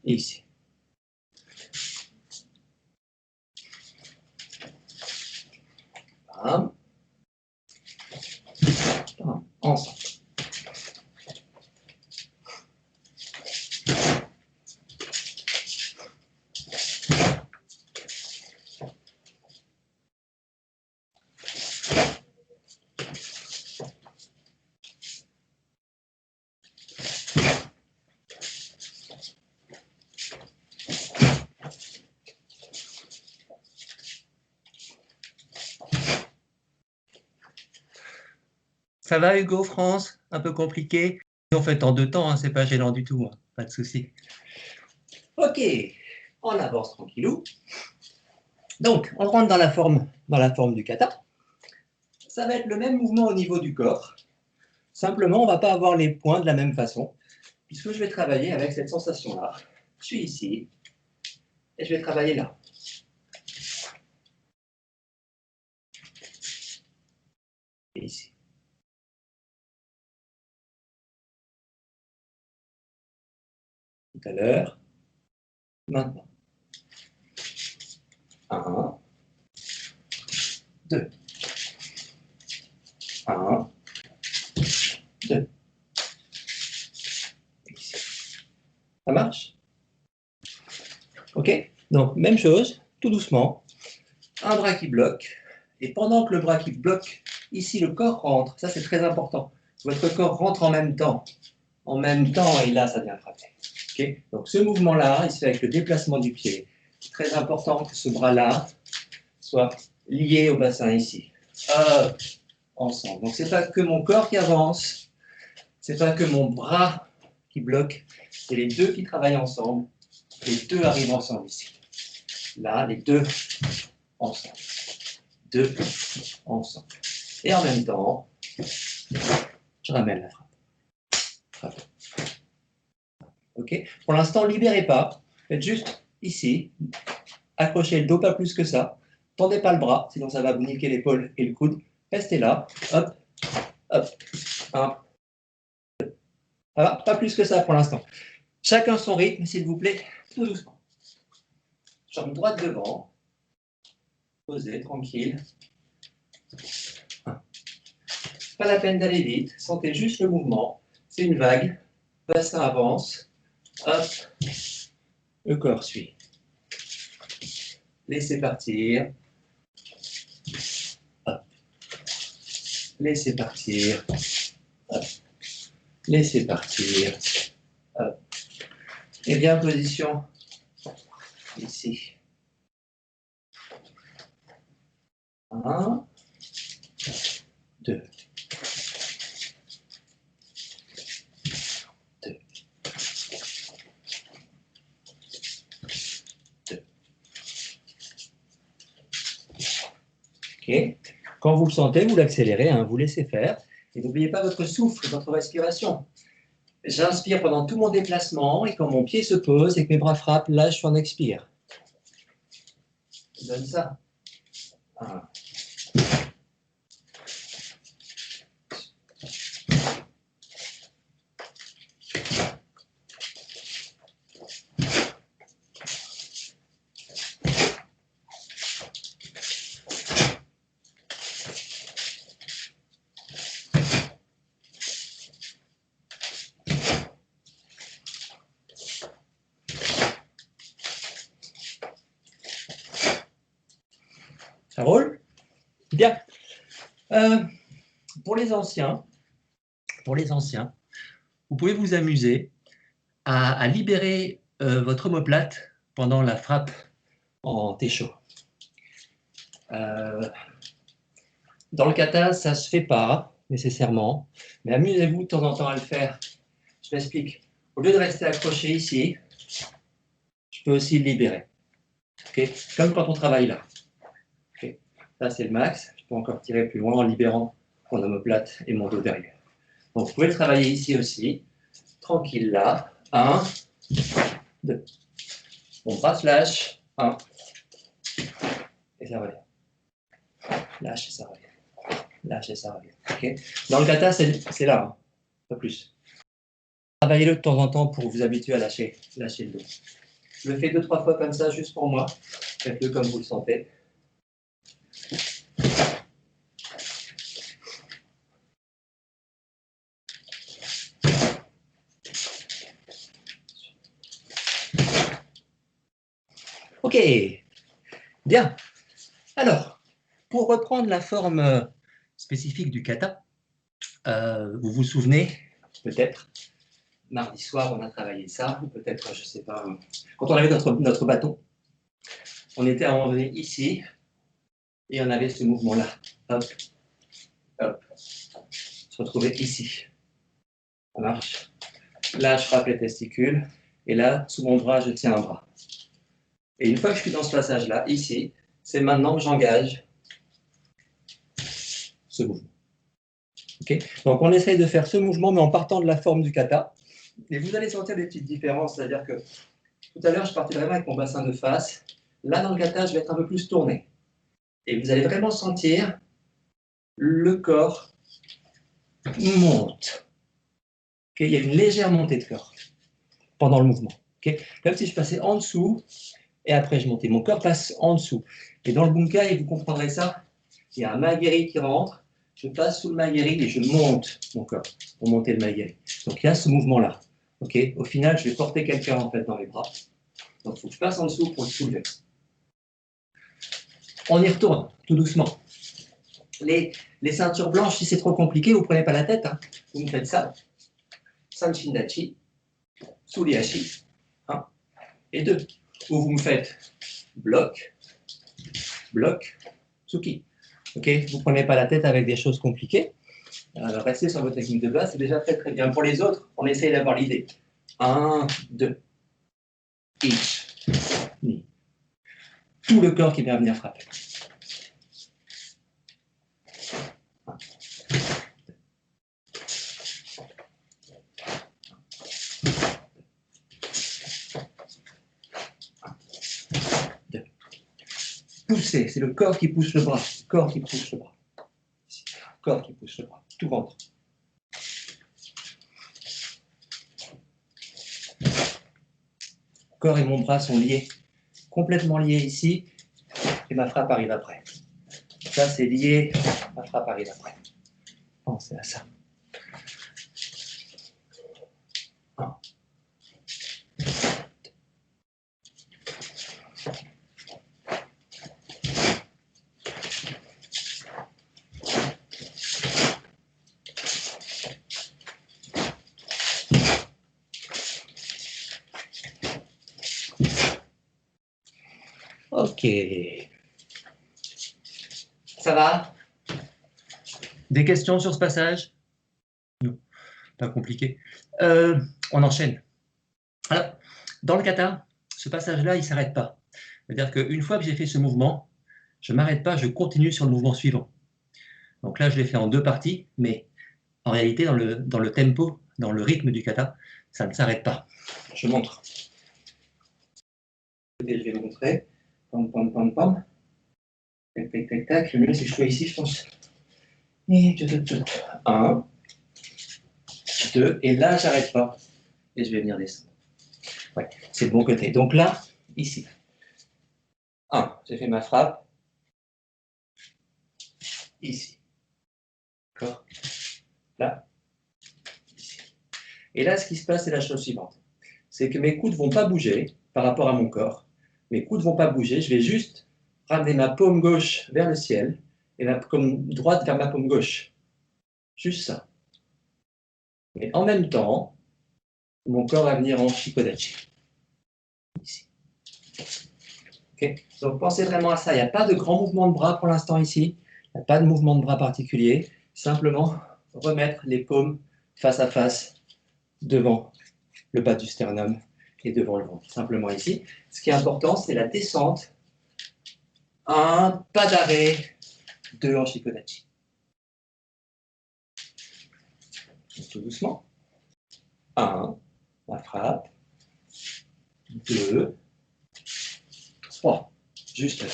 Et ici. Bam. Bam. Ensemble. Ça va, Hugo, France? Un peu compliqué? On fait en 2 temps, hein, c'est pas gênant du tout, hein, pas de souci. Ok, on avance tranquillou. Donc, on rentre dans la forme du kata. Ça va être le même mouvement au niveau du corps. Simplement, on ne va pas avoir les points de la même façon, puisque je vais travailler avec cette sensation-là. Je suis ici, et je vais travailler là. Et ici. Tout à l'heure, maintenant. 1, 2. 1, 2. Ça marche? Ok? Donc, même chose, tout doucement. Un bras qui bloque. Et pendant que le bras qui bloque, ici, le corps rentre. Ça, c'est très important. Votre corps rentre en même temps. En même temps, et là, ça vient frapper. Okay? Donc, ce mouvement-là, il se fait avec le déplacement du pied. C'est très important que ce bras-là soit lié au bassin ici. Hop, ensemble. Donc, c'est pas que mon corps qui avance, c'est pas que mon bras qui bloque, c'est les deux qui travaillent ensemble. Les deux arrivent ensemble ici. Là, les deux ensemble. Deux ensemble. Et en même temps, je ramène la frappe. Ok. Pour l'instant, libérez pas. Faites juste ici. Accrochez le dos, pas plus que ça. Tendez pas le bras, sinon ça va vous niquer l'épaule et le coude. Restez là. Hop, hop. 1, 2. Ça va? Pas plus que ça pour l'instant. Chacun son rythme, s'il vous plaît, tout doucement. Jambe droite devant. Posez, tranquille. Pas la peine d'aller vite. Sentez juste le mouvement. C'est une vague. Bassin avance. Hop. Le corps suit. Laissez partir. Hop. Laissez partir. Hop. Laissez partir. Hop. Et bien position ici. 1, 2. 2. 2. Ok. Quand vous le sentez, vous l'accélérez, hein, vous laissez faire. Et n'oubliez pas votre souffle, votre respiration. J'inspire pendant tout mon déplacement et quand mon pied se pose et que mes bras frappent, là, je suis en expire. Je donne ça. 1. Ça roule? Bien. Pour les anciens, vous pouvez vous amuser à libérer votre omoplate pendant la frappe en técho. Dans le kata, ça ne se fait pas nécessairement, mais amusez-vous de temps en temps à le faire. Je m'explique. Au lieu de rester accroché ici, je peux aussi le libérer. Okay? Comme quand on travaille là. Okay? Là, c'est le max. Je peux encore tirer plus loin en libérant mon omoplate et mon dos derrière. Donc, vous pouvez le travailler ici aussi. Tranquille là. 1, 2. Mon bras se lâche. 1. Et ça revient. Lâche et ça revient. Lâche et ça revient. Okay? Dans le kata, c'est là. Hein. Pas plus. Travaillez-le de temps en temps pour vous habituer à lâcher le dos. Je le fais 2-3 fois comme ça, juste pour moi. Faites-le comme vous le sentez. Ok, bien. Alors, pour reprendre la forme spécifique du kata, vous vous souvenez, peut-être, mardi soir, on a travaillé ça, ou peut-être, je ne sais pas, quand on avait notre bâton, on était à un moment donné ici, et on avait ce mouvement-là. Hop, hop. se retrouver ici. Ça marche. Là, je frappe les testicules. Et là, sous mon bras, je tiens un bras. Et une fois que je suis dans ce passage-là, ici, c'est maintenant que j'engage ce mouvement. Okay. Donc, on essaye de faire ce mouvement, mais en partant de la forme du kata. Et vous allez sentir des petites différences. C'est-à-dire que tout à l'heure, je partais vraiment avec mon bassin de face. Là, dans le kata, je vais être un peu plus tourné. Et vous allez vraiment sentir le corps monte. Okay. Il y a une légère montée de corps pendant le mouvement. Okay. Comme si je passais en dessous et après je montais. Mon corps passe en dessous. Et dans le bunkai, vous comprendrez ça, il y a un magiri qui rentre, je passe sous le magiri et je monte mon corps pour monter le magiri. Donc il y a ce mouvement-là. Okay. Au final, je vais porter quelqu'un en fait dans les bras. Donc il faut que je passe en dessous pour le soulever. On y retourne, tout doucement. Les ceintures blanches, si c'est trop compliqué, vous ne prenez pas la tête. Hein. Vous me faites ça. Sanshindachi, Suliashi, 1 et 2. Ou vous me faites bloc, bloc, Tsuki. Okay. Vous ne prenez pas la tête avec des choses compliquées. Restez sur votre technique de base, c'est déjà très très bien. Pour les autres, on essaye d'avoir l'idée. 1, 2. Ich, ni. Tout le corps qui vient venir frapper. 1, 2. Pousser, c'est le corps qui pousse le bras. Le corps qui pousse le bras. Le corps qui pousse le bras. Tout rentre. Le corps et mon bras sont liés. Complètement liés ici. Et ma frappe arrive après. Ça, c'est lié. Ma frappe arrive après. Pensez à ça. 1. Ok. Ça va? Des questions sur ce passage? Non, pas compliqué. On enchaîne. Alors, dans le kata, ce passage-là, il ne s'arrête pas. C'est-à-dire qu'une fois que j'ai fait ce mouvement, je ne m'arrête pas, je continue sur le mouvement suivant. Donc là, je l'ai fait en 2 parties, mais en réalité, dans le tempo, dans le rythme du kata, ça ne s'arrête pas. Je montre. Et je vais montrer. Pam, pam, pam, pam. Tac, tac, tac, tac. Le mieux, c'est que je sois ici, je pense. Et 1, 2, et là, j'arrête pas. Et je vais venir descendre. Ouais, c'est le bon côté. Donc là, ici. 1, j'ai fait ma frappe. Ici. D'accord? Là. Ici. Et là, ce qui se passe, c'est la chose suivante. C'est que mes coudes ne vont pas bouger par rapport à mon corps. Mes coudes ne vont pas bouger. Je vais juste ramener ma paume gauche vers le ciel et ma paume droite vers ma paume gauche. Juste ça. Mais en même temps, mon corps va venir en shikodachi. Ici. Okay. Donc pensez vraiment à ça. Il n'y a pas de grand mouvement de bras pour l'instant ici. Il n'y a pas de mouvement de bras particulier. Simplement remettre les paumes face à face devant le bas du sternum et devant le ventre. Simplement ici. Ce qui est important, c'est la descente. 1, pas d'arrêt. 2 en shikodachi. Tout doucement. 1, la frappe. 2, 3. Juste là.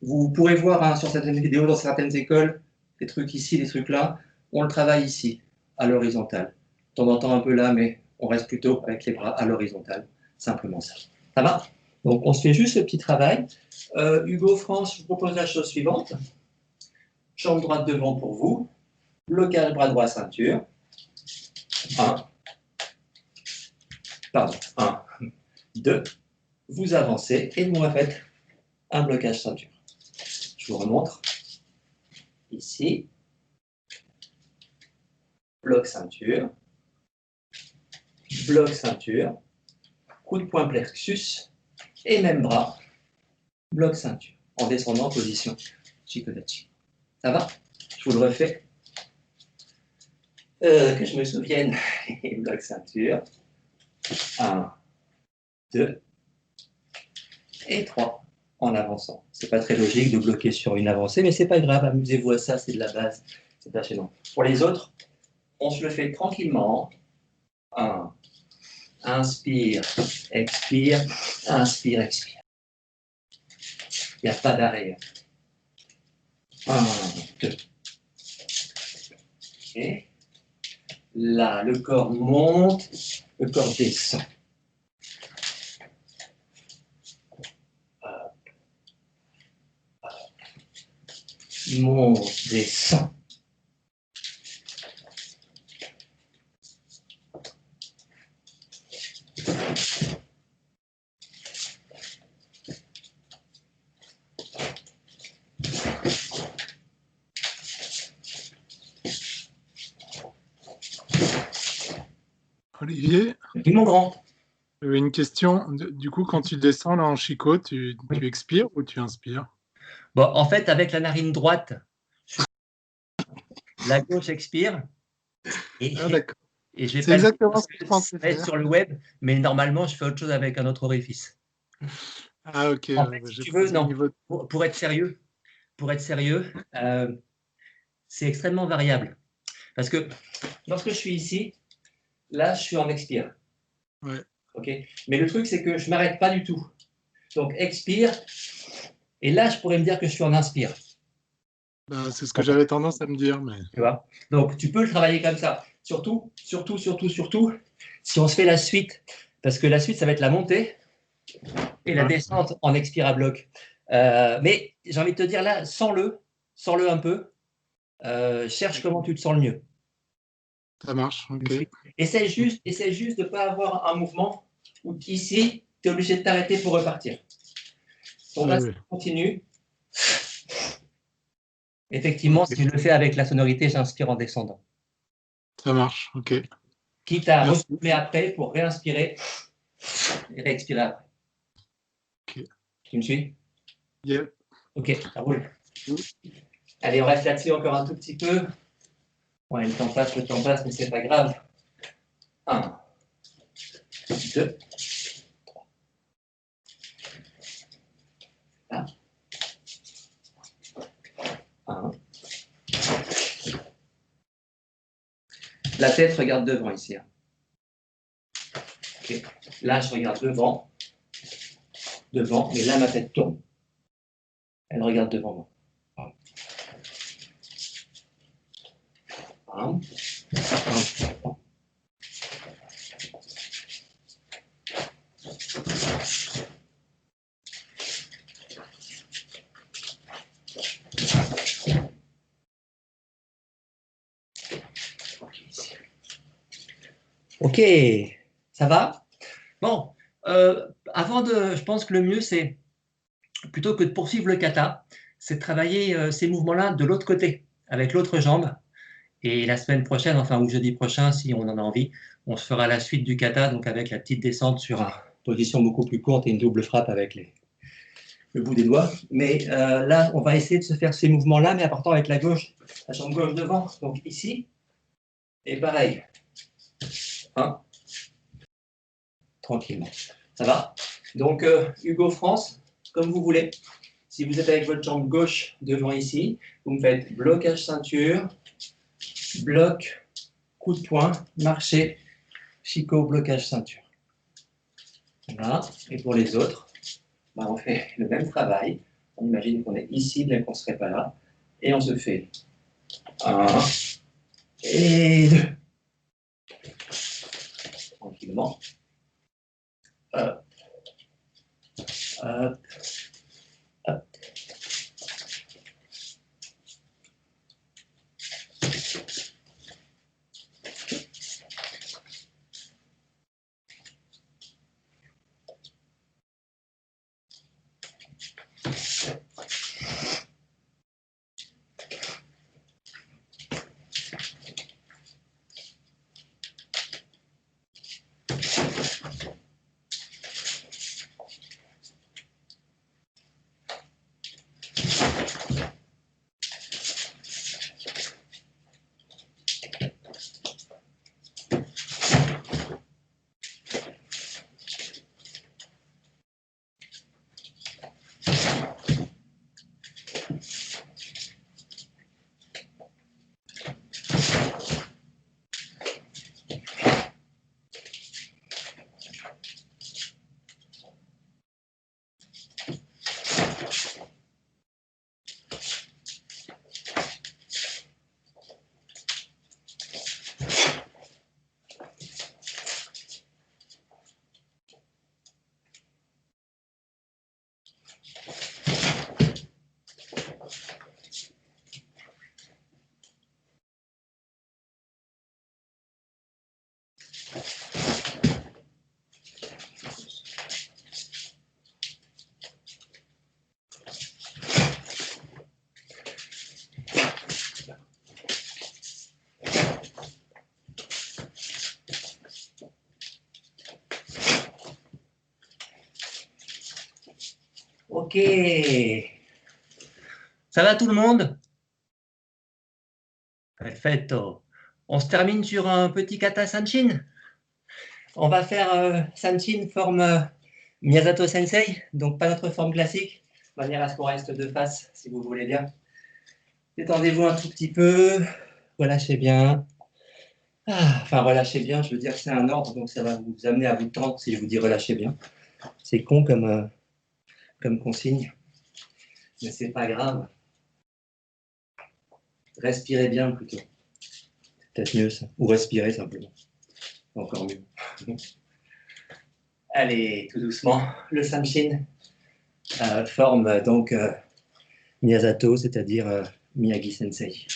Vous pourrez voir hein, sur certaines vidéos, dans certaines écoles, des trucs ici, des trucs là. On le travaille ici, à l'horizontale. De temps en temps un peu là, mais on reste plutôt avec les bras à l'horizontale. Simplement ça. Ça va? Donc on se fait juste ce petit travail. Hugo France, je vous propose la chose suivante. Jambe droite devant pour vous. Blocage bras droit ceinture. 1. Pardon. 1. 2. Vous avancez et vous refaites un blocage ceinture. Je vous remontre. Ici. Bloc ceinture. Bloc ceinture. Coup de poing plexus. Et même bras. Bloc ceinture. En descendant en position shikodachi. Ça va? Je vous le refais. Que je me souvienne, bloc ceinture. 1, 2 et 3 en avançant. C'est pas très logique de bloquer sur une avancée, mais c'est pas grave, amusez-vous à ça, c'est de la base, c'est passionnant. Pour les autres, on se le fait tranquillement. 1, inspire, expire, inspire, expire. Il n'y a pas d'arrêt. 1, 2. Et là, le corps monte, le corps descend. Monte, descend. Olivier, Oui, mon grand. j'avais une question. Du coup, quand tu descends là en chicot, tu expires ou tu inspires? Bon, en fait, avec la narine droite, la gauche expire. Et, Ah, d'accord. et je vais C'est pas le dire exactement parce ce que que je ça pensais va être faire. sur le web, mais normalement, je fais autre chose avec un autre orifice. Ah, ok. En fait, Bah, si j'ai tu veux, posé au non. niveau. Pour être sérieux, c'est extrêmement variable. Parce que lorsque je suis ici, là, je suis en expire. Ouais. Ok. Mais le truc, c'est que je ne m'arrête pas du tout. Donc, expire. Et là, je pourrais me dire que je suis en inspire. Bah, c'est ce que j'avais tendance à me dire, mais Tu vois. Donc, tu peux le travailler comme ça. Surtout, si on se fait la suite. Parce que la suite, ça va être la montée et la ouais, descente en expire à bloc. Mais j'ai envie de te dire là, sens-le un peu. Cherche comment tu te sens le mieux. ça marche. Ok. Essaye juste de ne pas avoir un mouvement où ici, tu es obligé de t'arrêter pour repartir. Ton Ouais, bas ouais. continue. Effectivement, Ok. si je le fais avec la sonorité, j'inspire en descendant. Ça marche. Ok. Quitte à Merci. retomber après pour réinspirer et réexpirer après. Ok. Tu me suis? Yeah. Ok, ça roule. Allez, on reste là-dessus encore un tout petit peu. Ouais, le temps passe, mais c'est pas grave. 1, 2, 1. La tête regarde devant ici. Hein. Okay. Là, je regarde devant, mais là, ma tête tourne. Elle regarde devant moi. 1, 1. Ok, ça va? Bon, je pense que le mieux, c'est, plutôt que de poursuivre le kata, c'est de travailler ces mouvements-là de l'autre côté, avec l'autre jambe. Et la semaine prochaine, enfin, ou jeudi prochain, si on en a envie, on se fera la suite du kata, donc avec la petite descente sur une position beaucoup plus courte et une double frappe avec le bout des doigts. Mais là, on va essayer de se faire ces mouvements-là, mais en partant avec la jambe gauche devant, donc ici. Et pareil. 1, tranquillement. Ça va? Donc, Hugo France, comme vous voulez. Si vous êtes avec votre jambe gauche devant ici, vous me faites blocage ceinture, bloc, coup de poing, marcher, chicot, blocage ceinture. Voilà. Et pour les autres, bah, on fait le même travail. On imagine qu'on est ici, bien qu'on ne serait pas là. Et on se fait 1 et 2. Tranquillement. Hop, hop, hop. Ok. Ça va tout le monde? Perfetto. On se termine sur un petit kata Sanshin. On va faire Sanshin forme Miyazato Sensei, donc pas notre forme classique, de manière à ce qu'on reste de face, si vous voulez bien. Détendez-vous un tout petit peu, relâchez bien. Enfin, relâchez bien, je veux dire que c'est un ordre, donc ça va vous amener à vous tendre si je vous dis relâchez bien. C'est con comme consigne, mais c'est pas grave. Respirez bien plutôt. Peut-être mieux ça. Ou respirez simplement. Encore mieux. Allez, tout doucement. Le Sanshin forme donc Miyazato, c'est-à-dire Miyagi Sensei.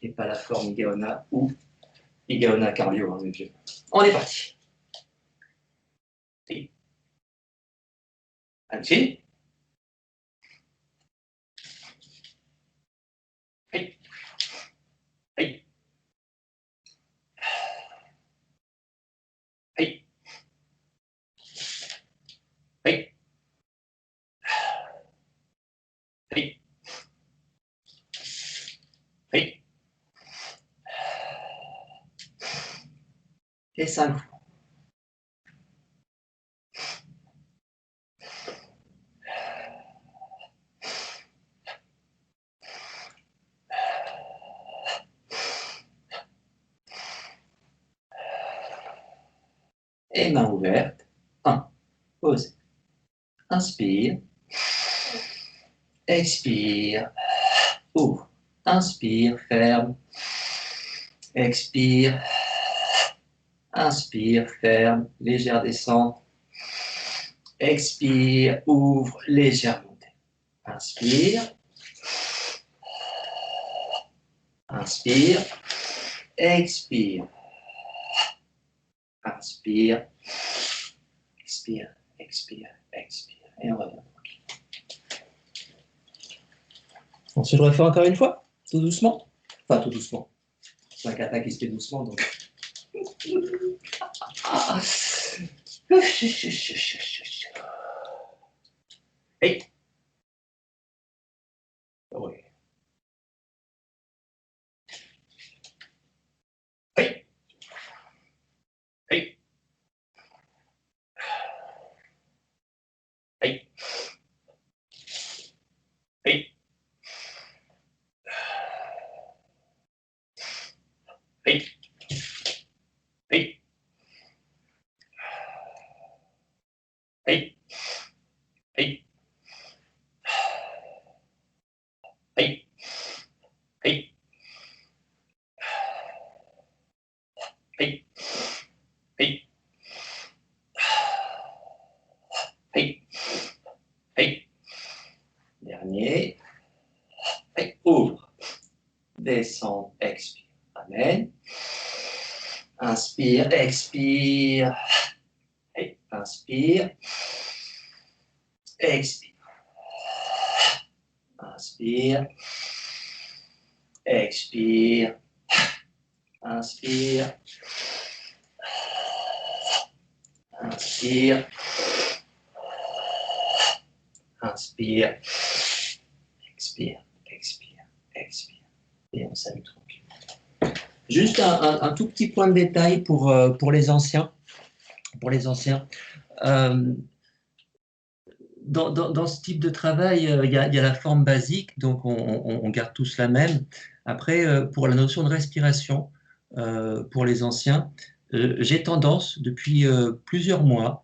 Et pas la forme Igaona ou Igaona Cardio, hein, mes vieux. On est parti. Sanshin. Hey. Hey. Hey. Hey. Hey. Hey. Et 5 fois. Et main ouverte. 1. Pause. Inspire. Expire. Ouvre. Inspire. Ferme. Expire. Inspire. Ferme. Légère descente. Expire. Ouvre. Légère montée. Inspire. Inspire. Expire. Inspire. Expire. Expire. Expire. Et on revient. Ensuite, je refais encore une fois, tout doucement. Enfin, tout doucement. C'est un kata qui se fait doucement, donc. Hey. Oui. Hey. Hey. Hey. Hey. Hey. Hey. Hey. Hey. Hey. Hey. Hey. Hey. Hey. Hey. Dernier. Hey. Ouvre. Descends. Expire. Amen. Inspire. Expire. Hey. Inspire. Expire. Inspire. Expire. Inspire. Inspire. Inspire. Expire. Expire. Expire. Et on s'allume tranquille. Juste un tout petit point de détail pour les anciens. Pour les anciens. Dans ce type de travail, il y a la forme basique, donc on garde tous la même. Après, pour la notion de respiration, pour les anciens, j'ai tendance, depuis plusieurs mois,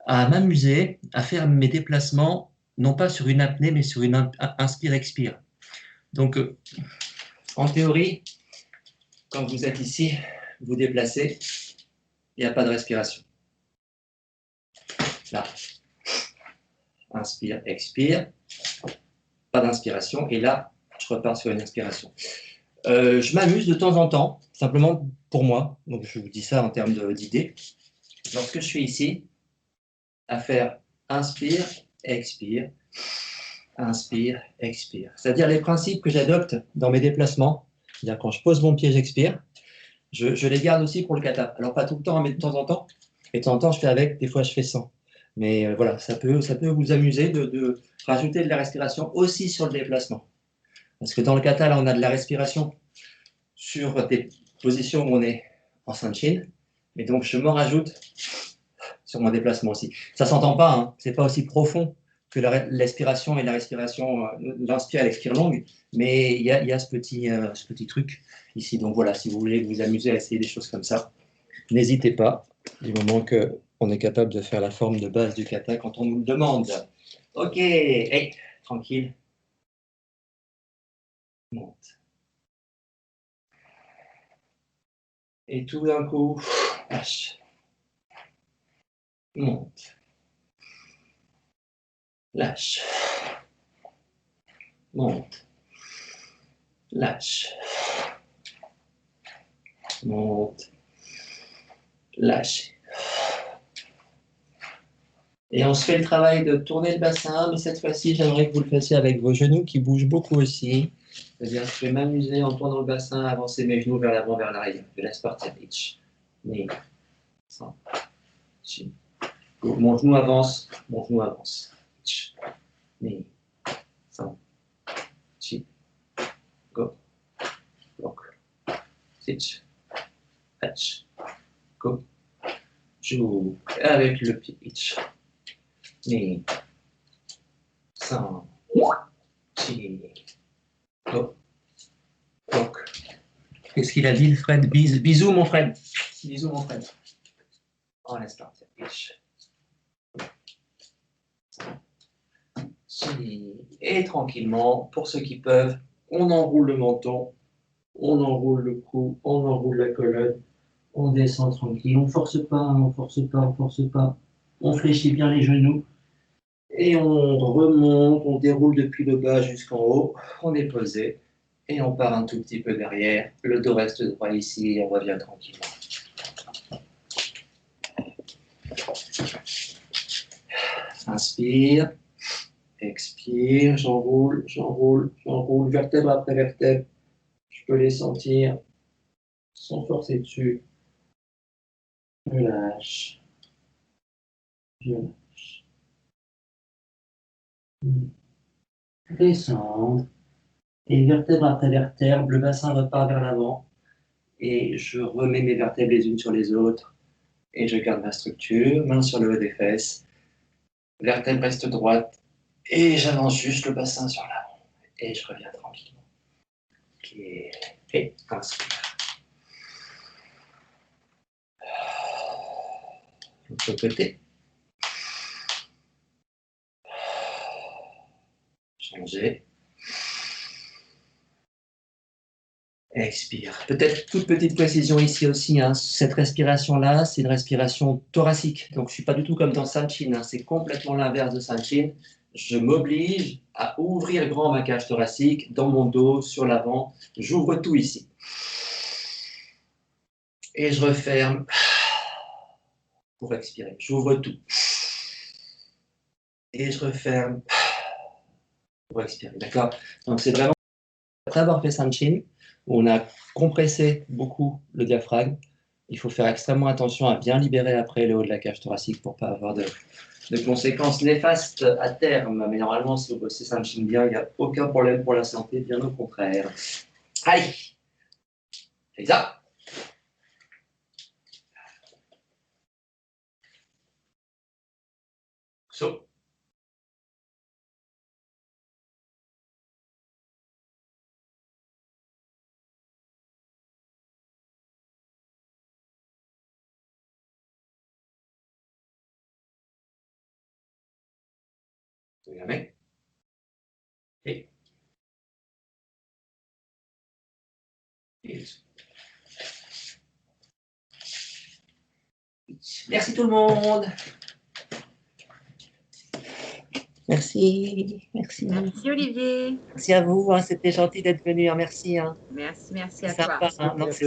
à m'amuser, à faire mes déplacements, non pas sur une apnée, mais sur une inspire-expire. Donc, en théorie, quand vous êtes ici, vous déplacez, il n'y a pas de respiration. Là. Inspire, expire. Pas d'inspiration. Et là, je repars sur une inspiration. Je m'amuse de temps en temps, simplement pour moi. Donc, je vous dis ça en termes d'idées. Lorsque je suis ici, à faire inspire, expire, inspire, expire. C'est-à-dire les principes que j'adopte dans mes déplacements. C'est-à-dire quand je pose mon pied, j'expire. Je les garde aussi pour le kata. Alors, pas tout le temps, mais de temps en temps. Et de temps en temps, je fais avec, des fois, je fais sans. Mais voilà, ça peut vous amuser de rajouter de la respiration aussi sur le déplacement. Parce que dans le kata, là, on a de la respiration sur des positions où on est en Sanshin. Mais donc, je m'en rajoute sur mon déplacement aussi. Ça ne s'entend pas, hein. C'est pas aussi profond que l'expiration et la respiration, l'inspire et l'expire longue, mais il y a ce petit truc ici. Donc voilà, si vous voulez vous amuser à essayer des choses comme ça, n'hésitez pas, du moment qu'on est capable de faire la forme de base du kata quand on nous le demande. Ok, hey, tranquille. Monte. Et tout d'un coup, lâche. Monte. Lâche. Monte. Lâche. Monte. Lâche. Et on se fait le travail de tourner le bassin, mais cette fois-ci, j'aimerais que vous le fassiez avec vos genoux qui bougent beaucoup aussi. C'est-à-dire, je vais m'amuser en tournant le bassin, avancer mes genoux vers l'avant, vers l'arrière. Je laisse partir. Mais, sans. Mon genou avance, mon genou avance. Mais, sans. Go. Bloc. Stitch. Hatch. Go. Joue avec le pied. Mais, sans. Go. Bloc. Qu'est-ce qu'il a dit, le Fred? Bisous, mon Fred. Bisous, mon Fred. On laisse partir. Et tranquillement, pour ceux qui peuvent, on enroule le menton, on enroule le cou, on enroule la colonne, on descend tranquille, on force pas, on force pas, on force pas, on fléchit bien les genoux et on remonte, on déroule depuis le bas jusqu'en haut, on est posé et on part un tout petit peu derrière, le dos reste droit ici et on revient tranquillement. Inspire, expire, j'enroule, j'enroule, j'enroule, vertèbre après vertèbre. Je peux les sentir sans forcer dessus. Je lâche. Je lâche. Descendre. Et vertèbre après vertèbre, le bassin repart vers l'avant. Et je remets mes vertèbres les unes sur les autres. Et je garde ma structure, main sur le haut des fesses. Vertèbre reste droite. Et j'avance juste le bassin sur l'avant. Et je reviens tranquillement. Okay. Et inspire. L'autre côté. Changer. Expire. Peut-être toute petite précision ici aussi, hein. Cette respiration-là, c'est une respiration thoracique. Donc, je ne suis pas du tout comme dans Sanshin, hein. C'est complètement l'inverse de Sanshin. Je m'oblige à ouvrir grand ma cage thoracique, dans mon dos, sur l'avant. J'ouvre tout ici. Et je referme pour expirer. J'ouvre tout. Et je referme pour expirer. D'accord? Donc, c'est vraiment, après avoir fait Sanshin, où on a compressé beaucoup le diaphragme, il faut faire extrêmement attention à bien libérer après le haut de la cage thoracique pour ne pas avoir de conséquences néfastes à terme. Mais normalement, si vous bossez Sanshin bien, il n'y a aucun problème pour la santé, bien au contraire. Allez, c'est ça. So. Regardez. Et. Merci tout le monde. Merci, merci. Merci Olivier. Merci à vous, hein, c'était gentil d'être venu, hein, merci. Hein. Merci C'est à toi. sympa, hein. Non, c'est